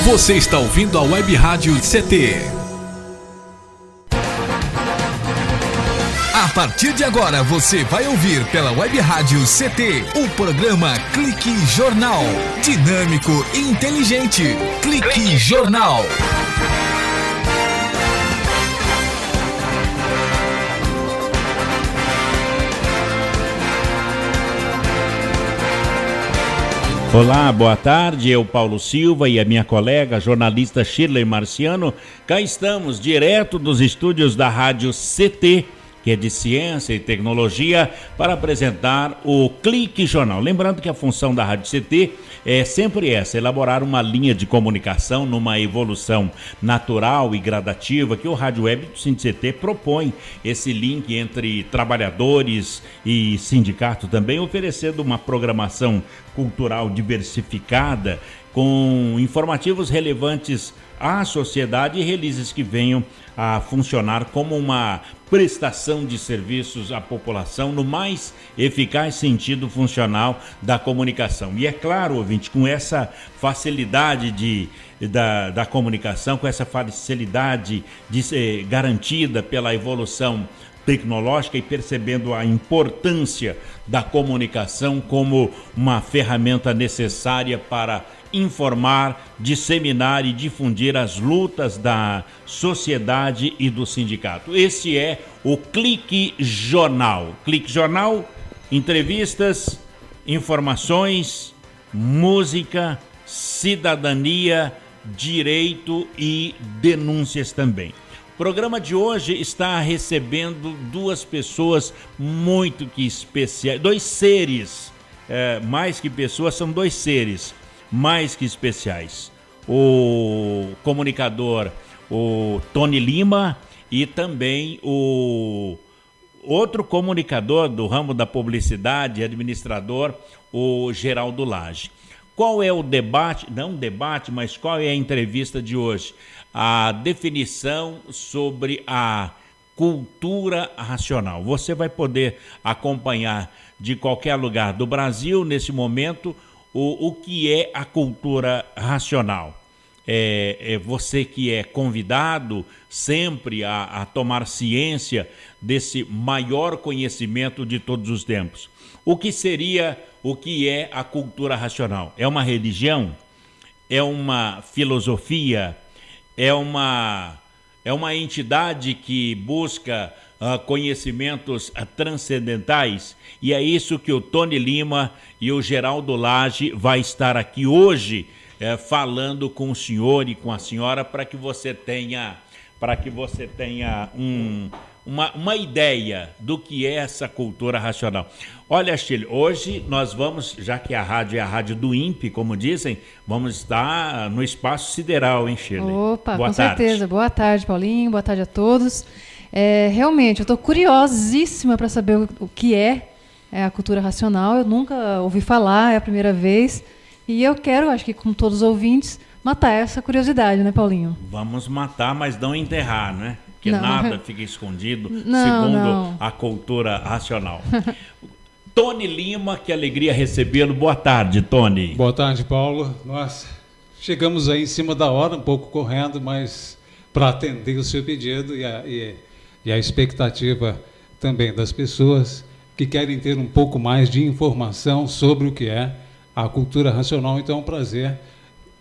Você está ouvindo a Web Rádio CT. A partir de agora você vai ouvir pela Web Rádio CT o programa Clique Jornal. Dinâmico e inteligente. Clique Jornal. Olá, boa tarde, eu Paulo Silva e a minha colega, jornalista Shirley Marciano, cá estamos direto dos estúdios da Rádio CT, que é de Ciência e Tecnologia, para apresentar o Clique Jornal. Lembrando que a função da Rádio CT é sempre essa, elaborar uma linha de comunicação numa evolução natural e gradativa que o Rádio Web do SINCT propõe, esse link entre trabalhadores e sindicato também, oferecendo uma programação cultural diversificada com informativos relevantes à sociedade e releases que venham a funcionar como uma prestação de serviços à população no mais eficaz sentido funcional da comunicação. E é claro, ouvinte, com essa facilidade da comunicação, com essa facilidade garantida pela evolução tecnológica e percebendo a importância da comunicação como uma ferramenta necessária para informar, disseminar e difundir as lutas da sociedade e do sindicato. Esse é o Clique Jornal. Clique Jornal, entrevistas, informações, música, cidadania, direito e denúncias também. O programa de hoje está recebendo duas pessoas muito que especiais, dois seres, mais que pessoas, são dois seres mais que especiais. O comunicador, o Tony Lima, e também o outro comunicador do ramo da publicidade, administrador, o Geraldo Lage. Qual é o debate, não debate, mas qual é a entrevista de hoje? A definição sobre a cultura racional. Você vai poder acompanhar de qualquer lugar do Brasil, nesse momento, o que é a cultura racional. É você que é convidado sempre a tomar ciência desse maior conhecimento de todos os tempos. O que é a cultura racional? É uma religião? É uma filosofia? É uma entidade que busca conhecimentos transcendentais? E é isso que o Tony Lima e o Geraldo Lage vai estar aqui hoje falando com o senhor e com a senhora para que você tenha uma ideia do que é essa cultura racional. Olha, Shirley, hoje nós vamos, já que a rádio é a rádio do INPE, como dizem, vamos estar no Espaço Sideral, hein, Shirley? Opa, com certeza. Boa tarde, Paulinho, boa tarde a todos. Realmente, eu estou curiosíssima para saber o que é a cultura racional. Eu nunca ouvi falar, é a primeira vez. E eu quero, acho que como todos os ouvintes, matar essa curiosidade, né, Paulinho? Vamos matar, mas não enterrar, né? Porque nada fica escondido, não, segundo a cultura racional. Tony Lima, que alegria recebê-lo. Boa tarde, Tony. Boa tarde, Paulo. Nós chegamos aí em cima da hora, um pouco correndo, mas para atender o seu pedido e a expectativa também das pessoas que querem ter um pouco mais de informação sobre o que é a cultura racional. Então é um prazer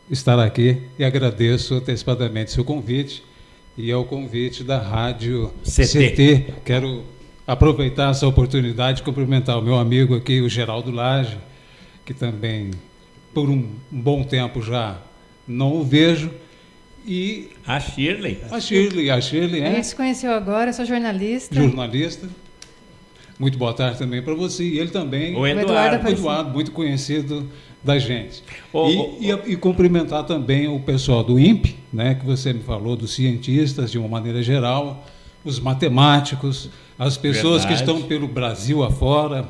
estar aqui e agradeço antecipadamente seu convite e ao convite da Rádio CT. Quero aproveitar essa oportunidade e cumprimentar o meu amigo aqui, o Geraldo Lage, que também por um bom tempo já não o vejo. E a Shirley. A Shirley, A gente se conheceu agora, eu sou jornalista. Muito boa tarde também para você. E ele também, o Eduardo, muito conhecido da gente. E cumprimentar também o pessoal do INPE, né, que você me falou, dos cientistas de uma maneira geral, os matemáticos, as pessoas que estão pelo Brasil afora,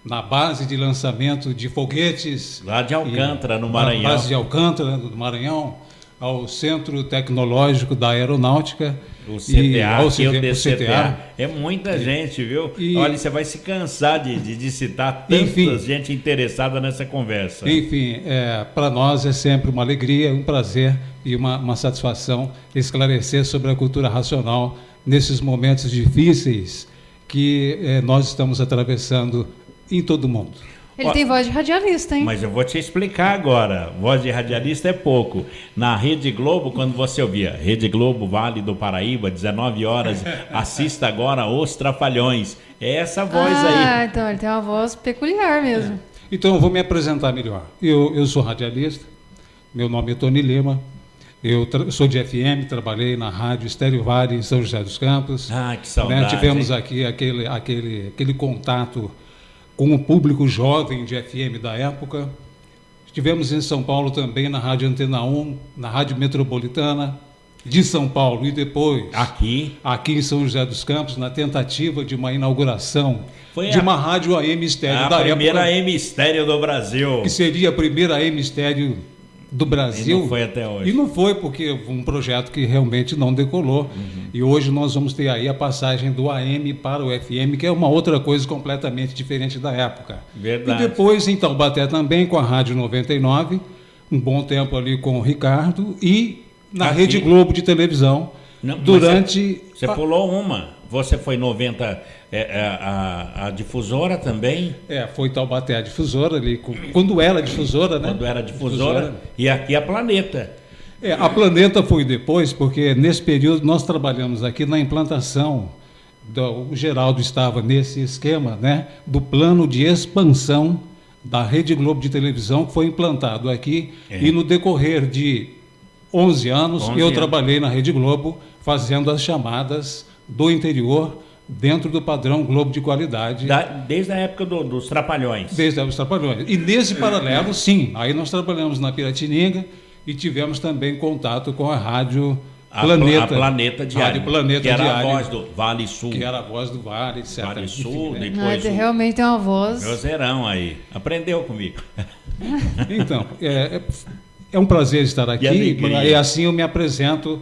na base de lançamento de foguetes. Lá de Alcântara, no Maranhão. Na base de Alcântara, no Maranhão. ao Centro Tecnológico da Aeronáutica, o CTA, ao CTA. É muita gente, viu? Olha, você vai se cansar de citar tanta gente interessada nessa conversa. Enfim, para nós é sempre uma alegria, um prazer e uma satisfação esclarecer sobre a cultura racional nesses momentos difíceis que nós estamos atravessando em todo o mundo. Ele tem voz de radialista, hein? Mas eu vou te explicar agora. Voz de radialista é pouco. Na Rede Globo, quando você ouvia Rede Globo, Vale do Paraíba, 19 horas, assista agora Os Trapalhões. É essa voz aí. Ah, então ele tem uma voz peculiar mesmo. Então eu vou me apresentar melhor. Eu sou radialista, meu nome é Tony Lima, eu sou de FM, trabalhei na Rádio Estéreo Vale em São José dos Campos. Ah, que saudade. Tivemos aqui aquele contato com o público jovem de FM da época. Estivemos em São Paulo também na Rádio Antena 1, na Rádio Metropolitana de São Paulo e depois aqui em São José dos Campos, na tentativa de uma inauguração de uma rádio AM estéreo da época. A primeira AM estéreo do Brasil. Que seria a primeira AM estéreo do Brasil. E não foi até hoje. E não foi porque foi um projeto que realmente não decolou. E hoje nós vamos ter aí a passagem do AM para o FM, que é uma outra coisa completamente diferente da época. Verdade. E depois em Taubaté também com a Rádio 99, um bom tempo ali com o Ricardo e na Rede Globo de televisão. Não, durante... Você pulou uma. Você foi 90, a difusora também? Foi Taubaté a difusora ali, quando era difusora, né? Quando era difusora. E aqui a Planeta. A Planeta foi depois, porque nesse período nós trabalhamos aqui na implantação, o Geraldo estava nesse esquema, né? Do plano de expansão da Rede Globo de televisão, que foi implantado aqui, e no decorrer de 11 anos, trabalhei na Rede Globo, fazendo as chamadas do interior dentro do padrão Globo de qualidade. Desde a época dos Trapalhões. Desde a época dos Trapalhões. E nesse paralelo, sim, aí nós trabalhamos na Piratininga e tivemos também contato com a Rádio Planeta. A Planeta Diária. Rádio Planeta que era Diária, a voz do Vale Sul. Que era a voz do Vale, etc. Vale Sul, enfim, depois... realmente tem uma voz... Cruzeirão aí. Aprendeu comigo. Então, é um prazer estar aqui. E assim eu me apresento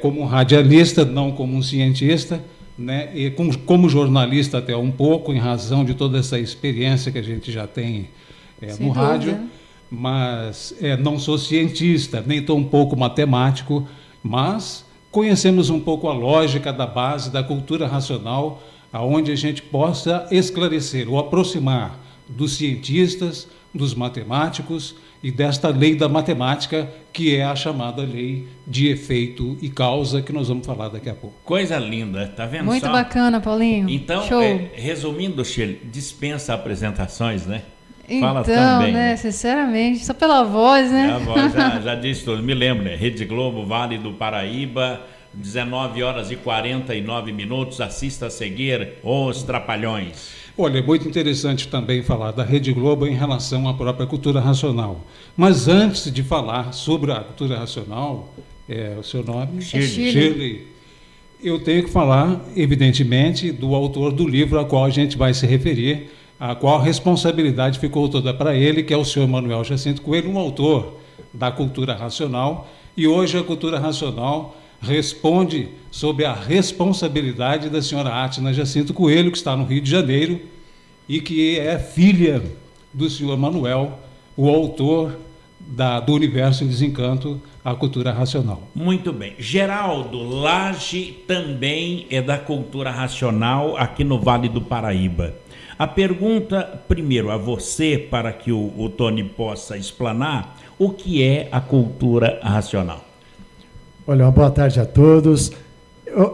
como um radialista, não como um cientista, né? E como jornalista até um pouco, em razão de toda essa experiência que a gente já tem no rádio, mas não sou cientista, nem tão pouco matemático, mas conhecemos um pouco a lógica da base da cultura racional, aonde a gente possa esclarecer ou aproximar dos cientistas, dos matemáticos e desta lei da matemática, que é a chamada lei de efeito e causa, que nós vamos falar daqui a pouco. Coisa linda, tá vendo? Muito bacana, Paulinho. Então, show. Resumindo, Shirley, dispensa apresentações, né? Então, também, né? Sinceramente, só pela voz, né? A voz já disse tudo. Me lembro, né? Rede Globo, Vale do Paraíba, 19 horas e 49 minutos. Assista a seguir Os Trapalhões. Olha, é muito interessante também falar da Rede Globo em relação à própria cultura racional. Mas antes de falar sobre a cultura racional, o seu nome? Shirley. Eu tenho que falar, evidentemente, do autor do livro a qual a gente vai se referir, a qual a responsabilidade ficou toda para ele, que é o senhor Manuel Jacinto Coelho, um autor da cultura racional. E hoje a cultura racional responde sob a responsabilidade da senhora Átina Jacinto Coelho, que está no Rio de Janeiro e que é filha do senhor Manuel, o autor do Universo em Desencanto, a cultura racional. Muito bem. Geraldo, Laje também é da cultura racional aqui no Vale do Paraíba. A pergunta, primeiro, a você, para que o Tony possa explanar, o que é a cultura racional? Olha, uma boa tarde a todos.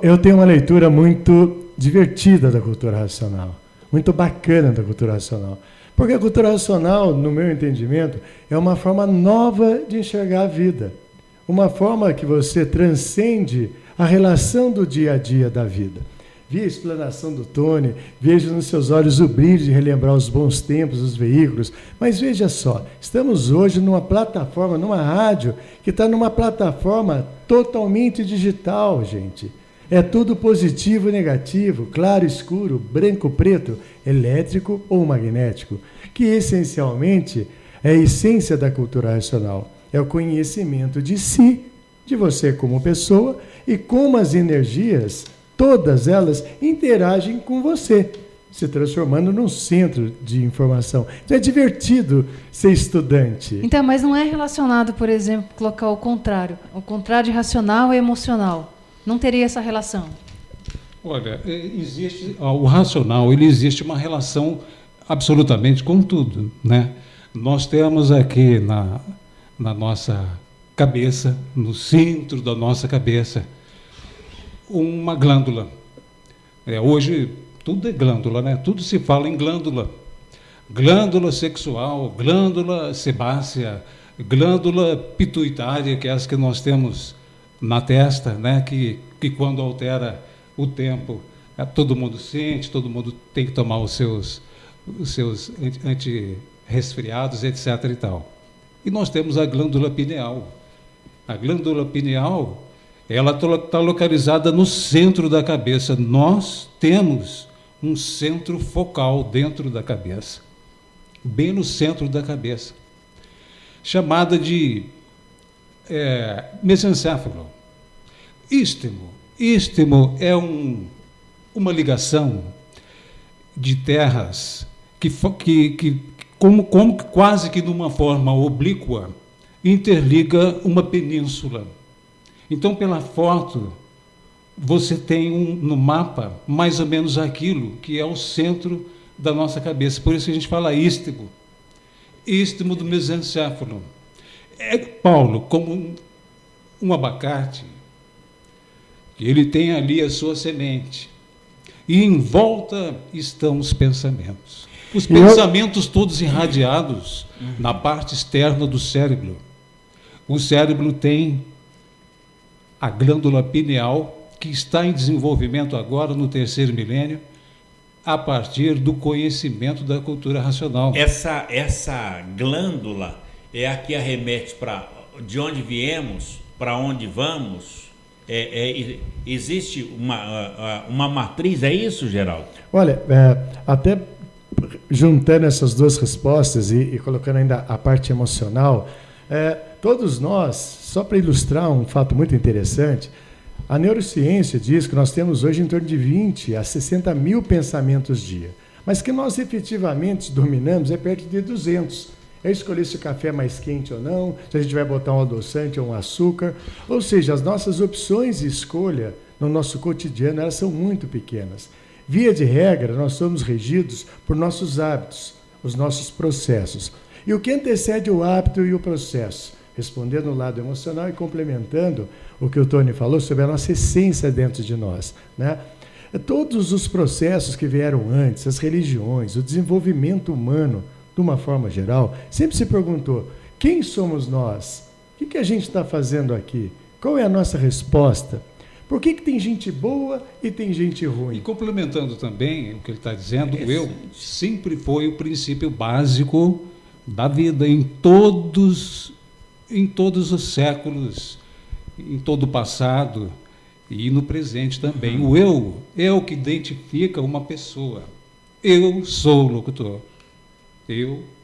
Eu tenho uma leitura muito divertida da cultura racional, muito bacana da cultura racional. Porque a cultura racional, no meu entendimento, é uma forma nova de enxergar a vida. Uma forma que você transcende a relação do dia a dia da vida. Vi a explanação do Tony, vejo nos seus olhos o brilho de relembrar os bons tempos dos veículos, mas veja só, estamos hoje numa plataforma, numa rádio, que está numa plataforma totalmente digital, gente. É tudo positivo e negativo, claro, escuro, branco, preto, elétrico ou magnético, que essencialmente é a essência da cultura racional, é o conhecimento de si de você como pessoa e como as energias, todas elas, interagem com você, se transformando num centro de informação. Então é divertido ser estudante. Então, mas não é relacionado, por exemplo, colocar o contrário de racional e emocional. Não teria essa relação? Olha, existe o racional, ele existe uma relação absolutamente com tudo, né? Nós temos aqui na nossa cabeça, no centro da nossa cabeça, uma glândula. Hoje tudo é glândula, né? Tudo se fala em glândula. Glândula sexual, glândula sebácea, glândula pituitária, que é as que nós temos na testa, né? Que quando altera o tempo, todo mundo sente, todo mundo tem que tomar os seus anti-resfriados, etc. e tal. E nós temos a glândula pineal. A glândula pineal, ela está localizada no centro da cabeça. Nós temos um centro focal dentro da cabeça, bem no centro da cabeça, chamada de mesencéfalo. Istmo é uma ligação de terras que como quase que numa forma oblíqua, interliga uma península. Então, pela foto, você tem no mapa mais ou menos aquilo que é o centro da nossa cabeça. Por isso que a gente fala istmo do mesencéfalo. Paulo, como um abacate, ele tem ali a sua semente, e em volta estão os pensamentos. Os pensamentos todos irradiados na parte externa do cérebro. O cérebro tem a glândula pineal, que está em desenvolvimento agora no 3º milênio, a partir do conhecimento da cultura racional. Essa glândula é a que arremete para de onde viemos, para onde vamos. Existe uma matriz, é isso, Geraldo? Olha, até juntando essas duas respostas e colocando ainda a parte emocional, todos nós, só para ilustrar um fato muito interessante, a neurociência diz que nós temos hoje em torno de 20 a 60 mil pensamentos dia, mas que nós efetivamente dominamos é perto de 200. É escolher se o café é mais quente ou não, se a gente vai botar um adoçante ou um açúcar, ou seja, as nossas opções de escolha no nosso cotidiano, elas são muito pequenas. Via de regra, nós somos regidos por nossos hábitos, os nossos processos. E o que antecede o hábito e o processo? Respondendo o lado emocional e complementando o que o Tony falou sobre a nossa essência dentro de nós, né? Todos os processos que vieram antes, as religiões, o desenvolvimento humano, de uma forma geral, sempre se perguntou, quem somos nós? O que a gente está fazendo aqui? Qual é a nossa resposta? Por que tem gente boa e tem gente ruim? E complementando também o que ele está dizendo, o eu sempre foi o princípio básico da vida em todos os séculos, em todo o passado e no presente também. O eu é o que identifica uma pessoa. Eu sou o locutor.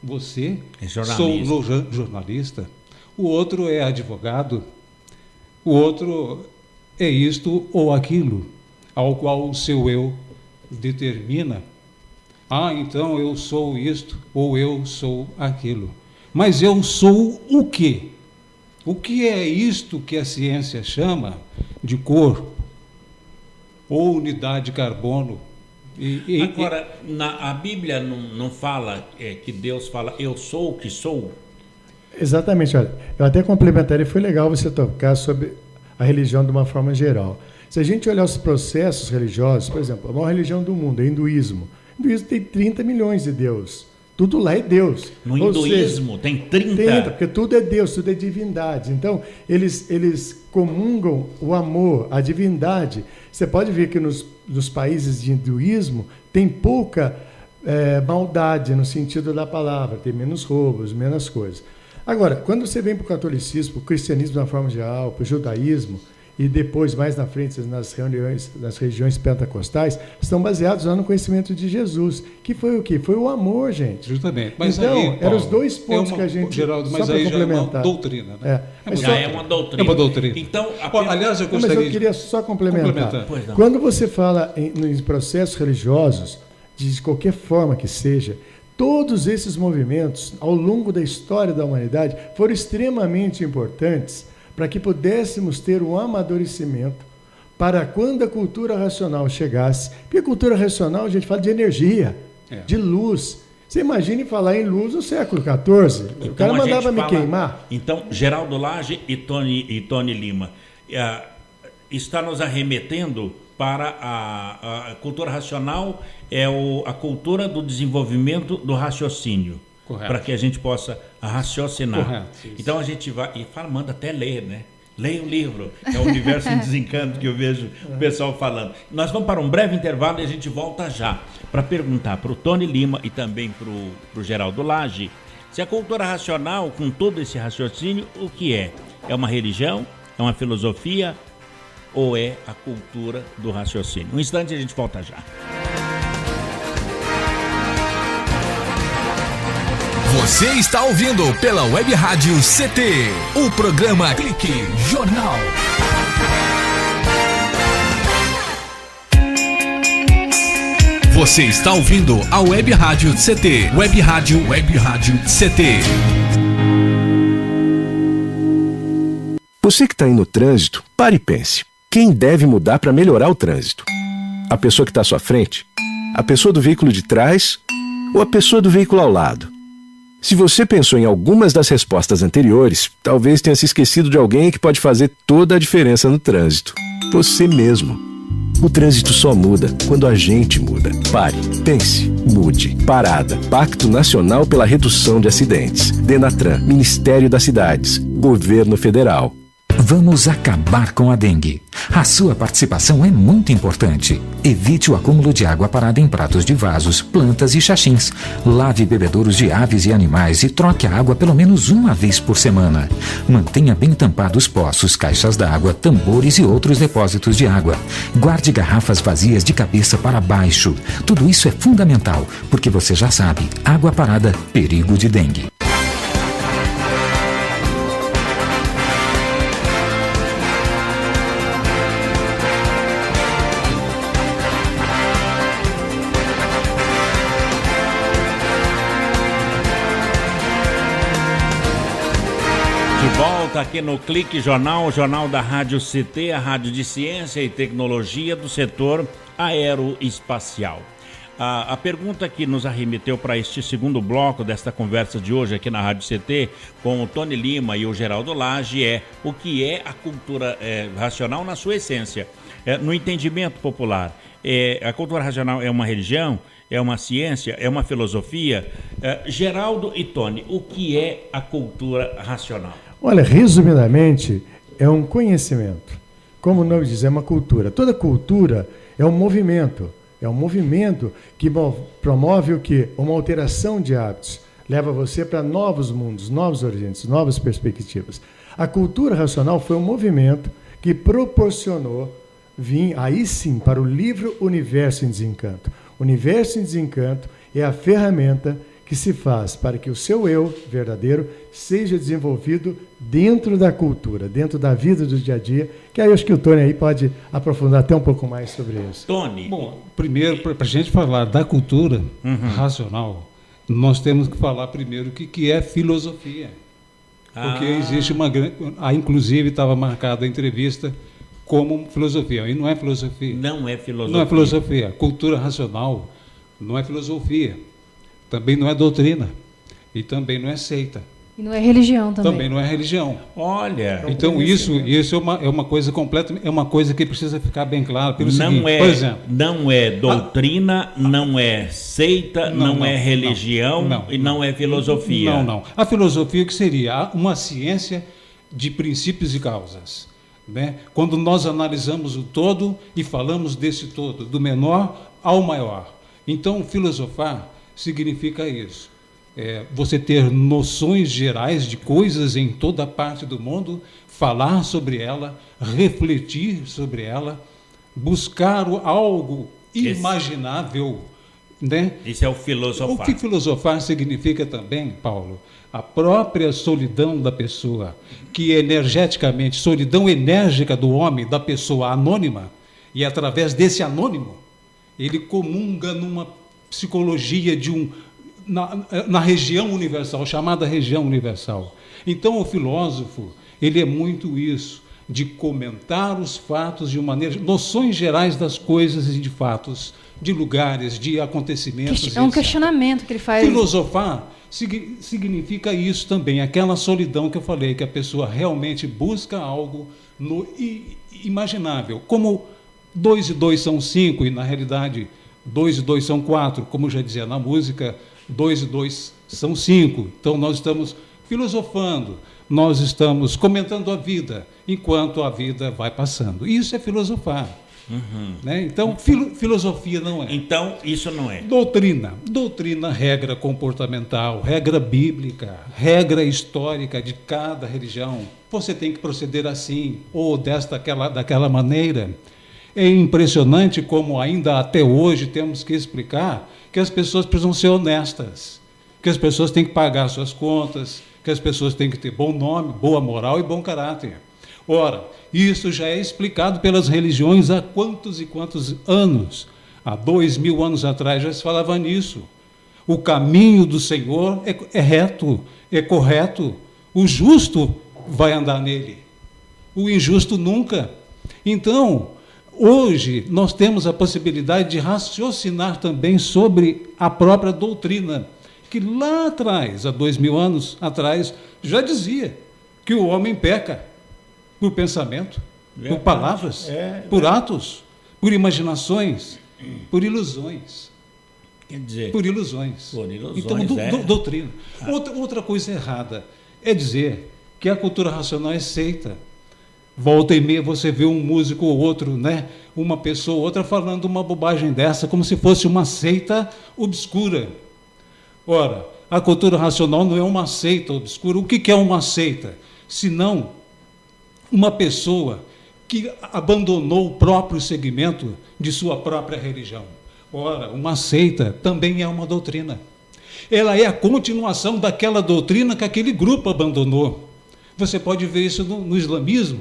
Você, sou jornalista. O outro é advogado. O outro é isto ou aquilo, ao qual o seu eu determina. Então eu sou isto ou eu sou aquilo. Mas eu sou o quê? O que é isto que a ciência chama de corpo ou unidade de carbono? Agora, a Bíblia não fala que Deus fala, eu sou o que sou? Exatamente, olha, eu até complementaria, foi legal você tocar sobre a religião de uma forma geral. Se a gente olhar os processos religiosos, por exemplo, a maior religião do mundo é o hinduísmo. O hinduísmo tem 30 milhões de deuses. Tudo lá é Deus. No hinduísmo tem 30? 30, porque tudo é Deus, tudo é divindade. Então, eles comungam o amor, a divindade. Você pode ver que nos países de hinduísmo tem pouca maldade no sentido da palavra, tem menos roubos, menos coisas. Agora, quando você vem para o catolicismo, para o cristianismo de uma forma geral, para o judaísmo, e depois, mais na frente, nas regiões pentecostais, estão baseados lá no conhecimento de Jesus, que foi o quê? Foi o amor, gente. Justamente. Mas então, aí, Paulo, eram os dois pontos que a gente... Geraldo, mas aí já é uma doutrina, né? É uma doutrina. É uma doutrina. Então, aliás, mas eu queria só complementar. Quando você fala em processos religiosos, de qualquer forma que seja, todos esses movimentos, ao longo da história da humanidade, foram extremamente importantes para que pudéssemos ter um amadurecimento para quando a cultura racional chegasse. Porque a cultura racional, a gente fala de energia, de luz. Você imagine falar em luz no século XIV. Então, o cara mandava me queimar. Então, Geraldo Lage e Tony Lima, está nos arremetendo para a cultura racional, a cultura do desenvolvimento do raciocínio. Para que a gente possa raciocinar. Correto, então a gente vai e manda até ler, né? Leia o livro, é o Universo em Desencanto que eu vejo o pessoal falando. Nós vamos para um breve intervalo e a gente volta já para perguntar para o Tony Lima e também para o Geraldo Lage se a cultura racional, com todo esse raciocínio, o que é? É uma religião? É uma filosofia? Ou é a cultura do raciocínio? Um instante e a gente volta já. Você está ouvindo pela Web Rádio CT, o programa Clique Jornal. Você está ouvindo a Web Rádio CT, Web Rádio CT. Você que está aí no trânsito, pare e pense. Quem deve mudar para melhorar o trânsito? A pessoa que está à sua frente? A pessoa do veículo de trás? Ou a pessoa do veículo ao lado? Se você pensou em algumas das respostas anteriores, talvez tenha se esquecido de alguém que pode fazer toda a diferença no trânsito. Você mesmo. O trânsito só muda quando a gente muda. Pare, pense, mude. Parada. Pacto Nacional pela Redução de Acidentes. Denatran, Ministério das Cidades, Governo Federal. Vamos acabar com a dengue. A sua participação é muito importante. Evite o acúmulo de água parada em pratos de vasos, plantas e xaxins. Lave bebedouros de aves e animais e troque a água pelo menos uma vez por semana. Mantenha bem tampados poços, caixas d'água, tambores e outros depósitos de água. Guarde garrafas vazias de cabeça para baixo. Tudo isso é fundamental, porque você já sabe, água parada, perigo de dengue. Volta aqui no Clique Jornal, o jornal da Rádio CT, a rádio de ciência e tecnologia do setor aeroespacial. A pergunta que nos arremeteu para este segundo bloco desta conversa de hoje aqui na Rádio CT com o Tony Lima e o Geraldo Lage é o que é a cultura racional na sua essência. No entendimento popular, a cultura racional é uma religião? É uma ciência? É uma filosofia? Geraldo e Tony, o que é a cultura racional? Olha, resumidamente, é um conhecimento. Como o nome diz, é uma cultura. Toda cultura é um movimento. É um movimento que promove o quê? Uma alteração de hábitos. Leva você para novos mundos, novos horizontes, novas perspectivas. A cultura racional foi um movimento que proporcionou vir, aí sim, para o livro Universo em Desencanto. Universo em Desencanto é a ferramenta que se faz para que o seu eu verdadeiro seja desenvolvido dentro da cultura, dentro da vida do dia a dia, que aí eu acho que o Tony aí pode aprofundar até um pouco mais sobre isso. Tony. Bom, primeiro, para a gente falar da cultura racional, nós temos que falar primeiro o que é filosofia. Porque existe uma grande... inclusive estava marcada a entrevista como filosofia, e não é filosofia. Não é filosofia. Não é filosofia. Cultura racional não é filosofia. Também não é doutrina. E também não é seita. E não é religião também. Também não é religião. Olha. Então isso é uma coisa completa, é uma coisa que precisa ficar bem clara pelo seguinte, por exemplo. Não é doutrina, não é seita, não é religião e não é filosofia. Não. A filosofia que seria uma ciência de princípios e causas. Né? Quando nós analisamos o todo e falamos desse todo, do menor ao maior. Então, filosofar significa isso. você ter noções gerais de coisas em toda parte do mundo, falar sobre ela, refletir sobre ela, buscar algo imaginável. Né? Isso é o filosofar. O que filosofar significa também, Paulo, a própria solidão da pessoa, que energeticamente, solidão enérgica do homem, da pessoa anônima, e através desse anônimo, ele comunga numa psicologia na região universal, chamada região universal. Então, o filósofo, ele é muito isso, de comentar os fatos de uma maneira, noções gerais das coisas e de fatos, de lugares, de acontecimentos. É um questionamento que ele faz. Filosofar significa isso também, aquela solidão que eu falei, que a pessoa realmente busca algo no imaginável, como 2 e 2 são 5, e na realidade 2 e 2 são 4, como já dizia na música, 2 e 2 são 5. Então nós estamos filosofando, nós estamos comentando a vida, enquanto a vida vai passando. Isso é filosofar. Né? Então, filosofia não é. Então, isso não é. Doutrina, regra comportamental, regra bíblica, regra histórica de cada religião. Você tem que proceder assim, ou daquela maneira. É impressionante como ainda até hoje temos que explicar que as pessoas precisam ser honestas, que as pessoas têm que pagar suas contas, que as pessoas têm que ter bom nome, boa moral e bom caráter. Ora, isso já é explicado pelas religiões há quantos e quantos anos. Há 2000 anos atrás já se falava nisso. O caminho do Senhor é reto, é correto. O justo vai andar nele, o injusto nunca. Então, hoje nós temos a possibilidade de raciocinar também sobre a própria doutrina, que lá atrás, há 2000 anos atrás, já dizia que o homem peca por pensamento, por palavras, por atos, por imaginações, por ilusões. Quer dizer, por ilusões. Então, doutrina. Outra coisa errada é dizer que a cultura racional é seita. Volta e meia você vê um músico ou outro, né? Uma pessoa ou outra falando uma bobagem dessa, como se fosse uma seita obscura. Ora, a cultura racional não é uma seita obscura. O que é uma seita? Senão uma pessoa que abandonou o próprio segmento de sua própria religião. Ora, uma seita também é uma doutrina. Ela é a continuação daquela doutrina que aquele grupo abandonou. Você pode ver isso no islamismo.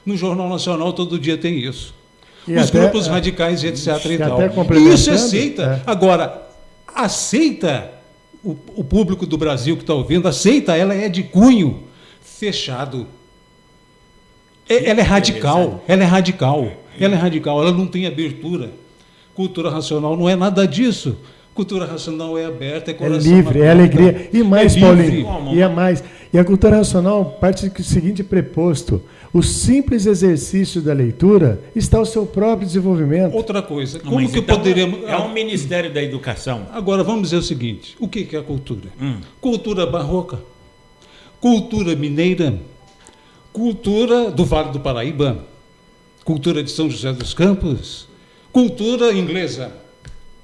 No Jornal Nacional todo dia tem isso. Os grupos radicais, etc. E tal. E isso é seita. Agora, a seita, o público do Brasil que está ouvindo, a seita, ela é de cunho fechado. Ela é radical, ela não tem abertura. Cultura racional não é nada disso. Cultura racional é aberta, é coração livre, aberto, é alegria. E mais, Paulinho, Como? e é mais. E a cultura racional parte do seguinte preposto: o simples exercício da leitura está ao seu próprio desenvolvimento. Outra coisa, Não, como mas que então poderíamos... É um Ministério da Educação. Agora, vamos dizer o seguinte, o que é a cultura? Cultura barroca, cultura mineira, cultura do Vale do Paraíba, cultura de São José dos Campos, cultura inglesa.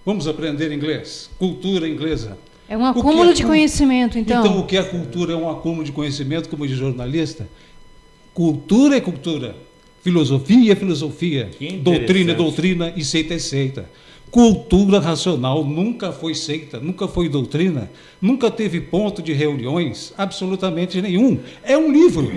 Vamos aprender inglês. Cultura inglesa. É um acúmulo de conhecimento, então. Então, o que é cultura? É um acúmulo de conhecimento, como diz jornalista. Cultura é cultura. Filosofia é filosofia. Doutrina é doutrina e seita é seita. Cultura racional nunca foi seita, nunca foi doutrina, nunca teve ponto de reuniões, absolutamente nenhum. É um livro.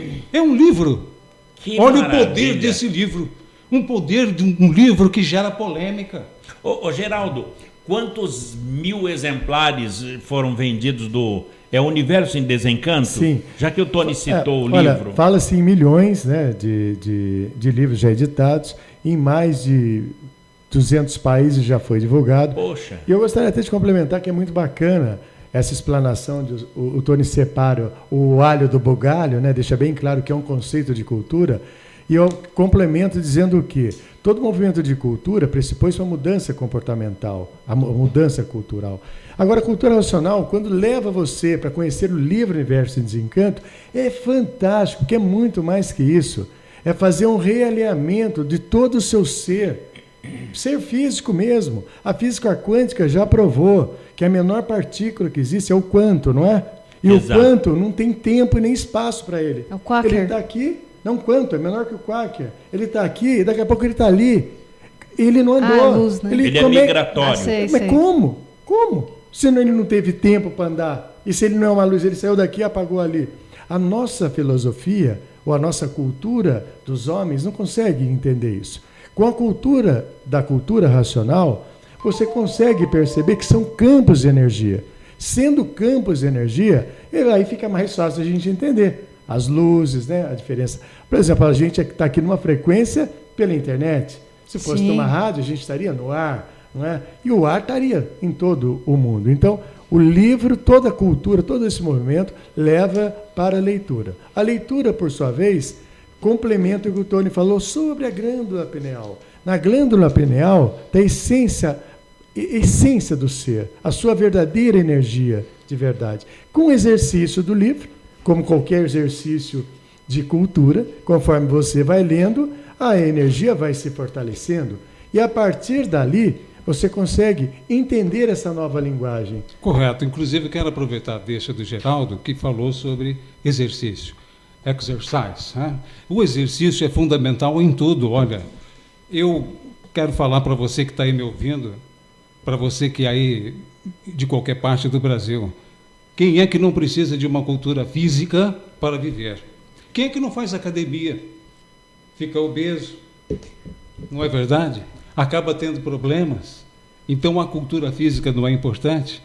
Que Olha maravilha. o poder desse livro. Um poder de um livro que gera polêmica. Ô, Geraldo, quantos 1000 exemplares foram vendidos do Universo em Desencanto? Sim. Já que o Tony citou o olha, livro. fala-se em milhões, né, de livros já editados, em mais de 200 países já foi divulgado. Poxa. E eu gostaria até de complementar que é muito bacana essa explanação, o Tony separa o alho do bugalho, né, deixa bem claro que é um conceito de cultura. E eu complemento dizendo que todo movimento de cultura pressupõe uma mudança comportamental, a mudança cultural. Agora, a cultura racional, quando leva você para conhecer o livre universo de desencanto, é fantástico, porque é muito mais que isso. É fazer um realinhamento de todo o seu ser ser físico mesmo. A física quântica já provou que a menor partícula que existe é o quanto, não é? E Exato. o quanto não tem tempo e nem espaço para ele. É o quaker. Ele está aqui, não quanto, é menor que o quaker. Ele está aqui e daqui a pouco ele está ali. Ele não andou. A luz, né? Ele é migratório. Sei. Mas como? Como? Se ele não teve tempo para andar. E se ele não é uma luz, ele saiu daqui e apagou ali. A nossa filosofia, ou a nossa cultura dos homens, não consegue entender isso. Com a cultura da cultura racional, você consegue perceber que são campos de energia. Sendo campos de energia, aí fica mais fácil a gente entender as luzes, né? A diferença. Por exemplo, a gente está aqui numa frequência pela internet. Se fosse numa rádio, a gente estaria no ar, não é? E o ar estaria em todo o mundo. Então, o livro, toda a cultura, todo esse movimento leva para a leitura. A leitura, por sua vez, complementa o que o Tony falou sobre a glândula pineal. Na glândula pineal está a essência do ser, a sua verdadeira energia de verdade. Com o exercício do livro, como qualquer exercício de cultura, conforme você vai lendo, a energia vai se fortalecendo. E a partir dali, você consegue entender essa nova linguagem. Correto. Inclusive, quero aproveitar a deixa do Geraldo, que falou sobre exercício. Exercise. Né? O exercício é fundamental em tudo. Olha, eu quero falar para você que está aí me ouvindo, para você que é aí de qualquer parte do Brasil, quem é que não precisa de uma cultura física para viver? Quem é que não faz academia? Fica obeso, não é verdade? Acaba tendo problemas. Então a cultura física não é importante?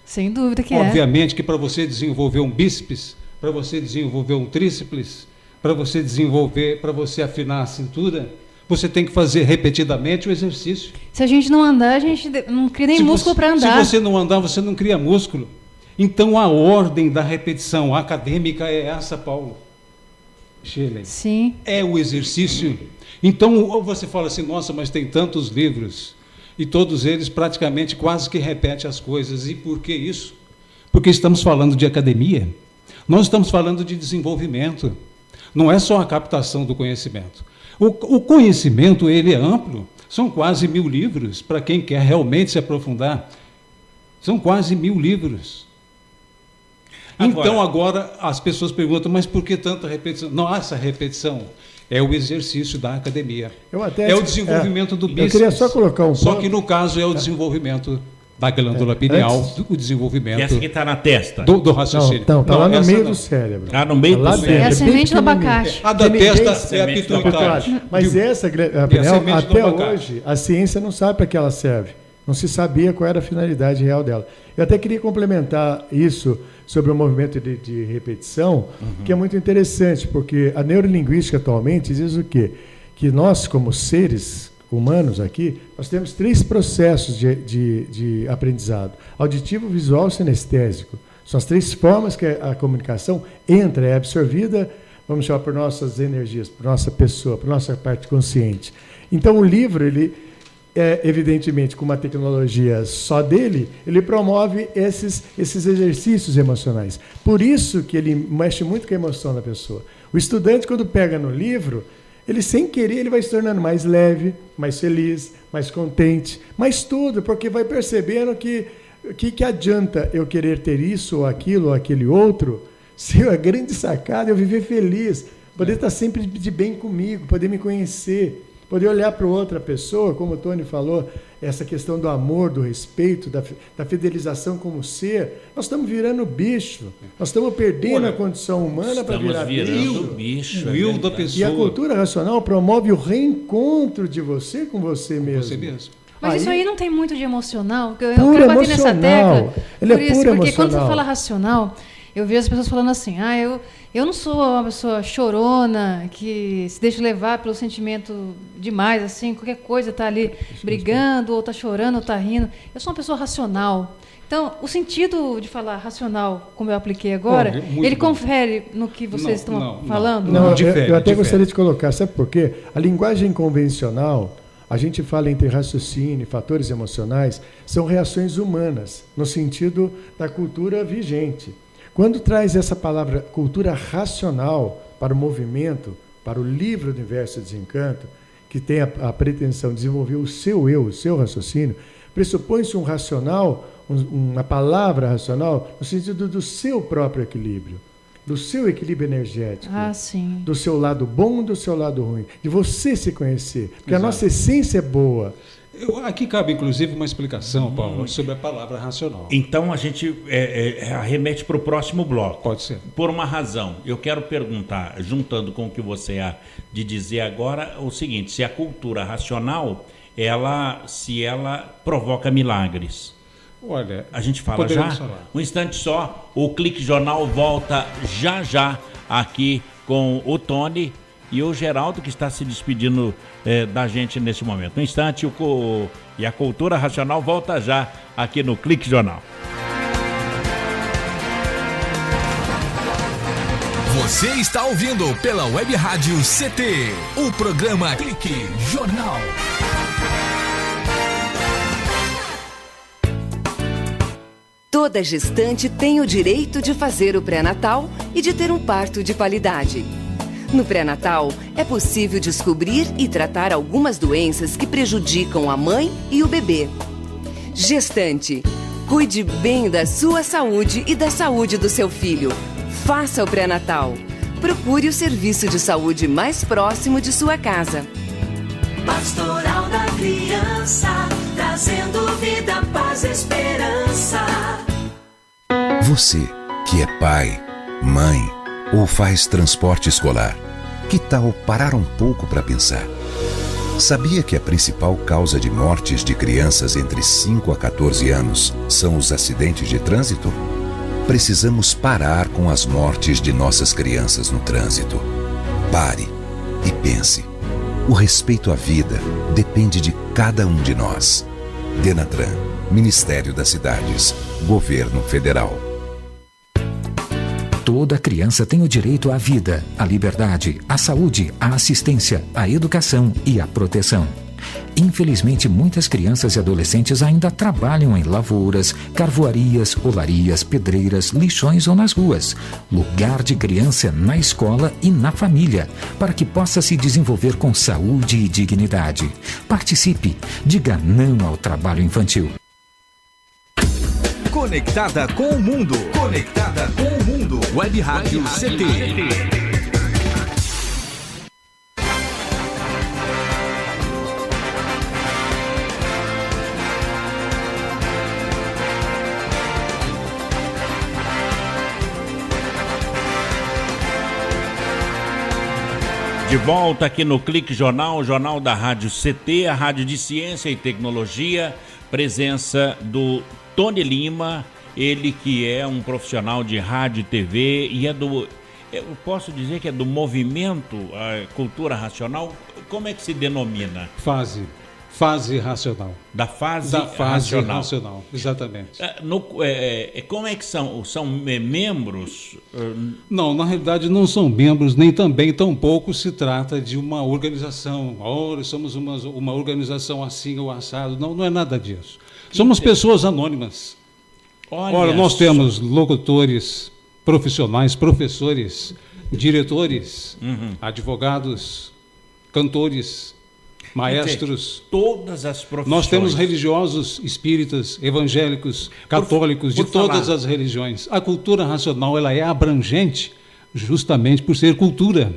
Sem dúvida que Obviamente que para você desenvolver um bíceps, para você desenvolver um tríceps, para você afinar a cintura, você tem que fazer repetidamente o exercício. Se a gente não andar, a gente não cria nem músculo para andar. Se você não andar, você não cria músculo. Então a ordem da repetição acadêmica é essa, Paulo. Shirley. Sim. É o exercício. Então você fala assim, nossa, mas tem tantos livros, e todos eles praticamente quase que repetem as coisas. E por que isso? Porque estamos falando de academia. Nós estamos falando de desenvolvimento. Não é só a captação do conhecimento. O conhecimento, ele é amplo. São quase 1000 livros, para quem quer realmente se aprofundar. São quase 1000 livros. Então, agora, as pessoas perguntam, mas por que tanta repetição? Não, essa repetição é o exercício da academia. É o desenvolvimento do bíceps. Eu queria só colocar um ponto. Só que, no caso, é o desenvolvimento da glândula pineal, o desenvolvimento... Essa que está na testa. Do raciocínio. Não, está lá no meio do cérebro. Está no meio do cérebro. É a semente do abacate. A da testa é a pituitária. Mas essa pineal, até hoje, a ciência não sabe para que ela serve. Não se sabia qual era a finalidade real dela. Eu até queria complementar isso sobre o movimento de repetição, que é muito interessante, porque a neurolinguística atualmente diz o quê? Que nós, como seres humanos aqui, nós temos 3 processos de aprendizado: auditivo, visual e sinestésico. São as 3 formas que a comunicação entra, é absorvida, vamos chamar, por nossas energias, por nossa pessoa, por nossa parte consciente. Então o livro, ele evidentemente, com uma tecnologia só dele, ele promove esses exercícios emocionais. Por isso que ele mexe muito com a emoção da pessoa. O estudante, quando pega no livro, ele, sem querer, ele vai se tornando mais leve, mais feliz, mais contente, mais tudo, porque vai percebendo que adianta eu querer ter isso ou aquele outro, se a grande sacada é eu viver feliz, poder estar sempre de bem comigo, poder me conhecer, poder olhar para outra pessoa, como o Tony falou, essa questão do amor, do respeito, da fidelização como ser. Nós estamos virando bicho. Nós estamos perdendo a condição humana para virar bicho. Da pessoa. E a cultura racional promove o reencontro de você com você mesmo. Você mesmo. Mas isso aí não tem muito de emocional? Eu quero bater nessa tecla. Ele é puro porque emocional. quando você fala racional, eu vejo as pessoas falando assim, eu não sou uma pessoa chorona, que se deixa levar pelo sentimento demais, assim, qualquer coisa está ali brigando, ou está chorando, ou está rindo. Eu sou uma pessoa racional. Então, o sentido de falar racional, como eu apliquei agora, ele confere no que vocês estão falando? Não, eu até gostaria de colocar, sabe por quê? A linguagem convencional, a gente fala entre raciocínio e fatores emocionais, são reações humanas, no sentido da cultura vigente. Quando traz essa palavra cultura racional para o movimento, para o livro Universo e Desencanto, que tem a pretensão de desenvolver o seu eu, o seu raciocínio, pressupõe-se um racional, uma palavra racional, no sentido do seu próprio equilíbrio, do seu equilíbrio energético, sim. do seu lado bom e do seu lado ruim, de você se conhecer, porque Exato. a nossa essência é boa. Aqui cabe, inclusive, uma explicação, Paulo, sobre a palavra racional. Então a gente remete para o próximo bloco. Pode ser. Por uma razão, eu quero perguntar, juntando com o que você há de dizer agora, o seguinte: se a cultura racional, se ela provoca milagres. Olha, a gente fala já? Falar. Um instante só, o Clique Jornal volta já aqui com o Tony e o Geraldo, que está se despedindo da gente nesse momento. Um instante, e a cultura racional volta já aqui no Clique Jornal. Você está ouvindo pela Web Rádio CT, o programa Clique Jornal. Toda gestante tem o direito de fazer o pré-natal e de ter um parto de qualidade. No pré-natal, é possível descobrir e tratar algumas doenças que prejudicam a mãe e o bebê. Gestante, cuide bem da sua saúde e da saúde do seu filho. Faça o pré-natal. Procure o serviço de saúde mais próximo de sua casa. Pastoral da Criança, trazendo vida, paz e esperança. Você que é pai, mãe ou faz transporte escolar, que tal parar um pouco para pensar? Sabia que a principal causa de mortes de crianças entre 5 a 14 anos são os acidentes de trânsito? Precisamos parar com as mortes de nossas crianças no trânsito. Pare e pense. O respeito à vida depende de cada um de nós. Denatran, Ministério das Cidades, Governo Federal. Toda criança tem o direito à vida, à liberdade, à saúde, à assistência, à educação e à proteção. Infelizmente, muitas crianças e adolescentes ainda trabalham em lavouras, carvoarias, olarias, pedreiras, lixões ou nas ruas. Lugar de criança é na escola e na família, para que possa se desenvolver com saúde e dignidade. Participe, diga não ao trabalho infantil. Conectada com o mundo. Conectada com o mundo. Web Rádio CT. De volta aqui no Clique Jornal, o jornal da Rádio CT, a Rádio de Ciência e Tecnologia, presença do Tony Lima, ele que é um profissional de rádio e TV e eu posso dizer que é do movimento Cultura Racional. Como é que se denomina? Fase racional. Da fase racional, exatamente. Como é que são? São membros? Não, na realidade não são membros, nem também, tampouco se trata de uma organização. Ora, somos uma organização assim ou assado. Não é nada disso. Somos pessoas anônimas. Ora, nós temos locutores, profissionais, professores, diretores, advogados, cantores, maestros, todas as profissões. Nós temos religiosos, espíritas, evangélicos, católicos, de todas as religiões. A cultura racional ela é abrangente justamente por ser cultura,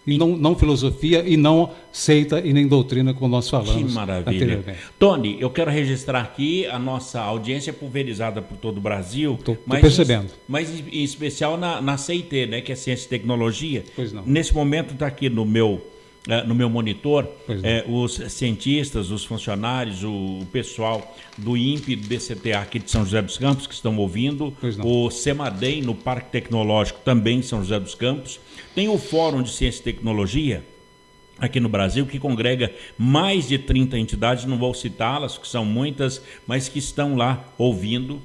e não filosofia, e não seita e nem doutrina, como nós falamos. Que maravilha. Tony, eu quero registrar aqui a nossa audiência pulverizada por todo o Brasil. Estou percebendo. Mas em especial na CIT, né, que é Ciência e Tecnologia. Pois não. Nesse momento está aqui no meu monitor, os cientistas, os funcionários, o pessoal do INPE, do DCTA aqui de São José dos Campos que estão ouvindo, o CEMADEM no Parque Tecnológico também em São José dos Campos, tem o Fórum de Ciência e Tecnologia aqui no Brasil, que congrega mais de 30 entidades, não vou citá-las, que são muitas, mas que estão lá ouvindo.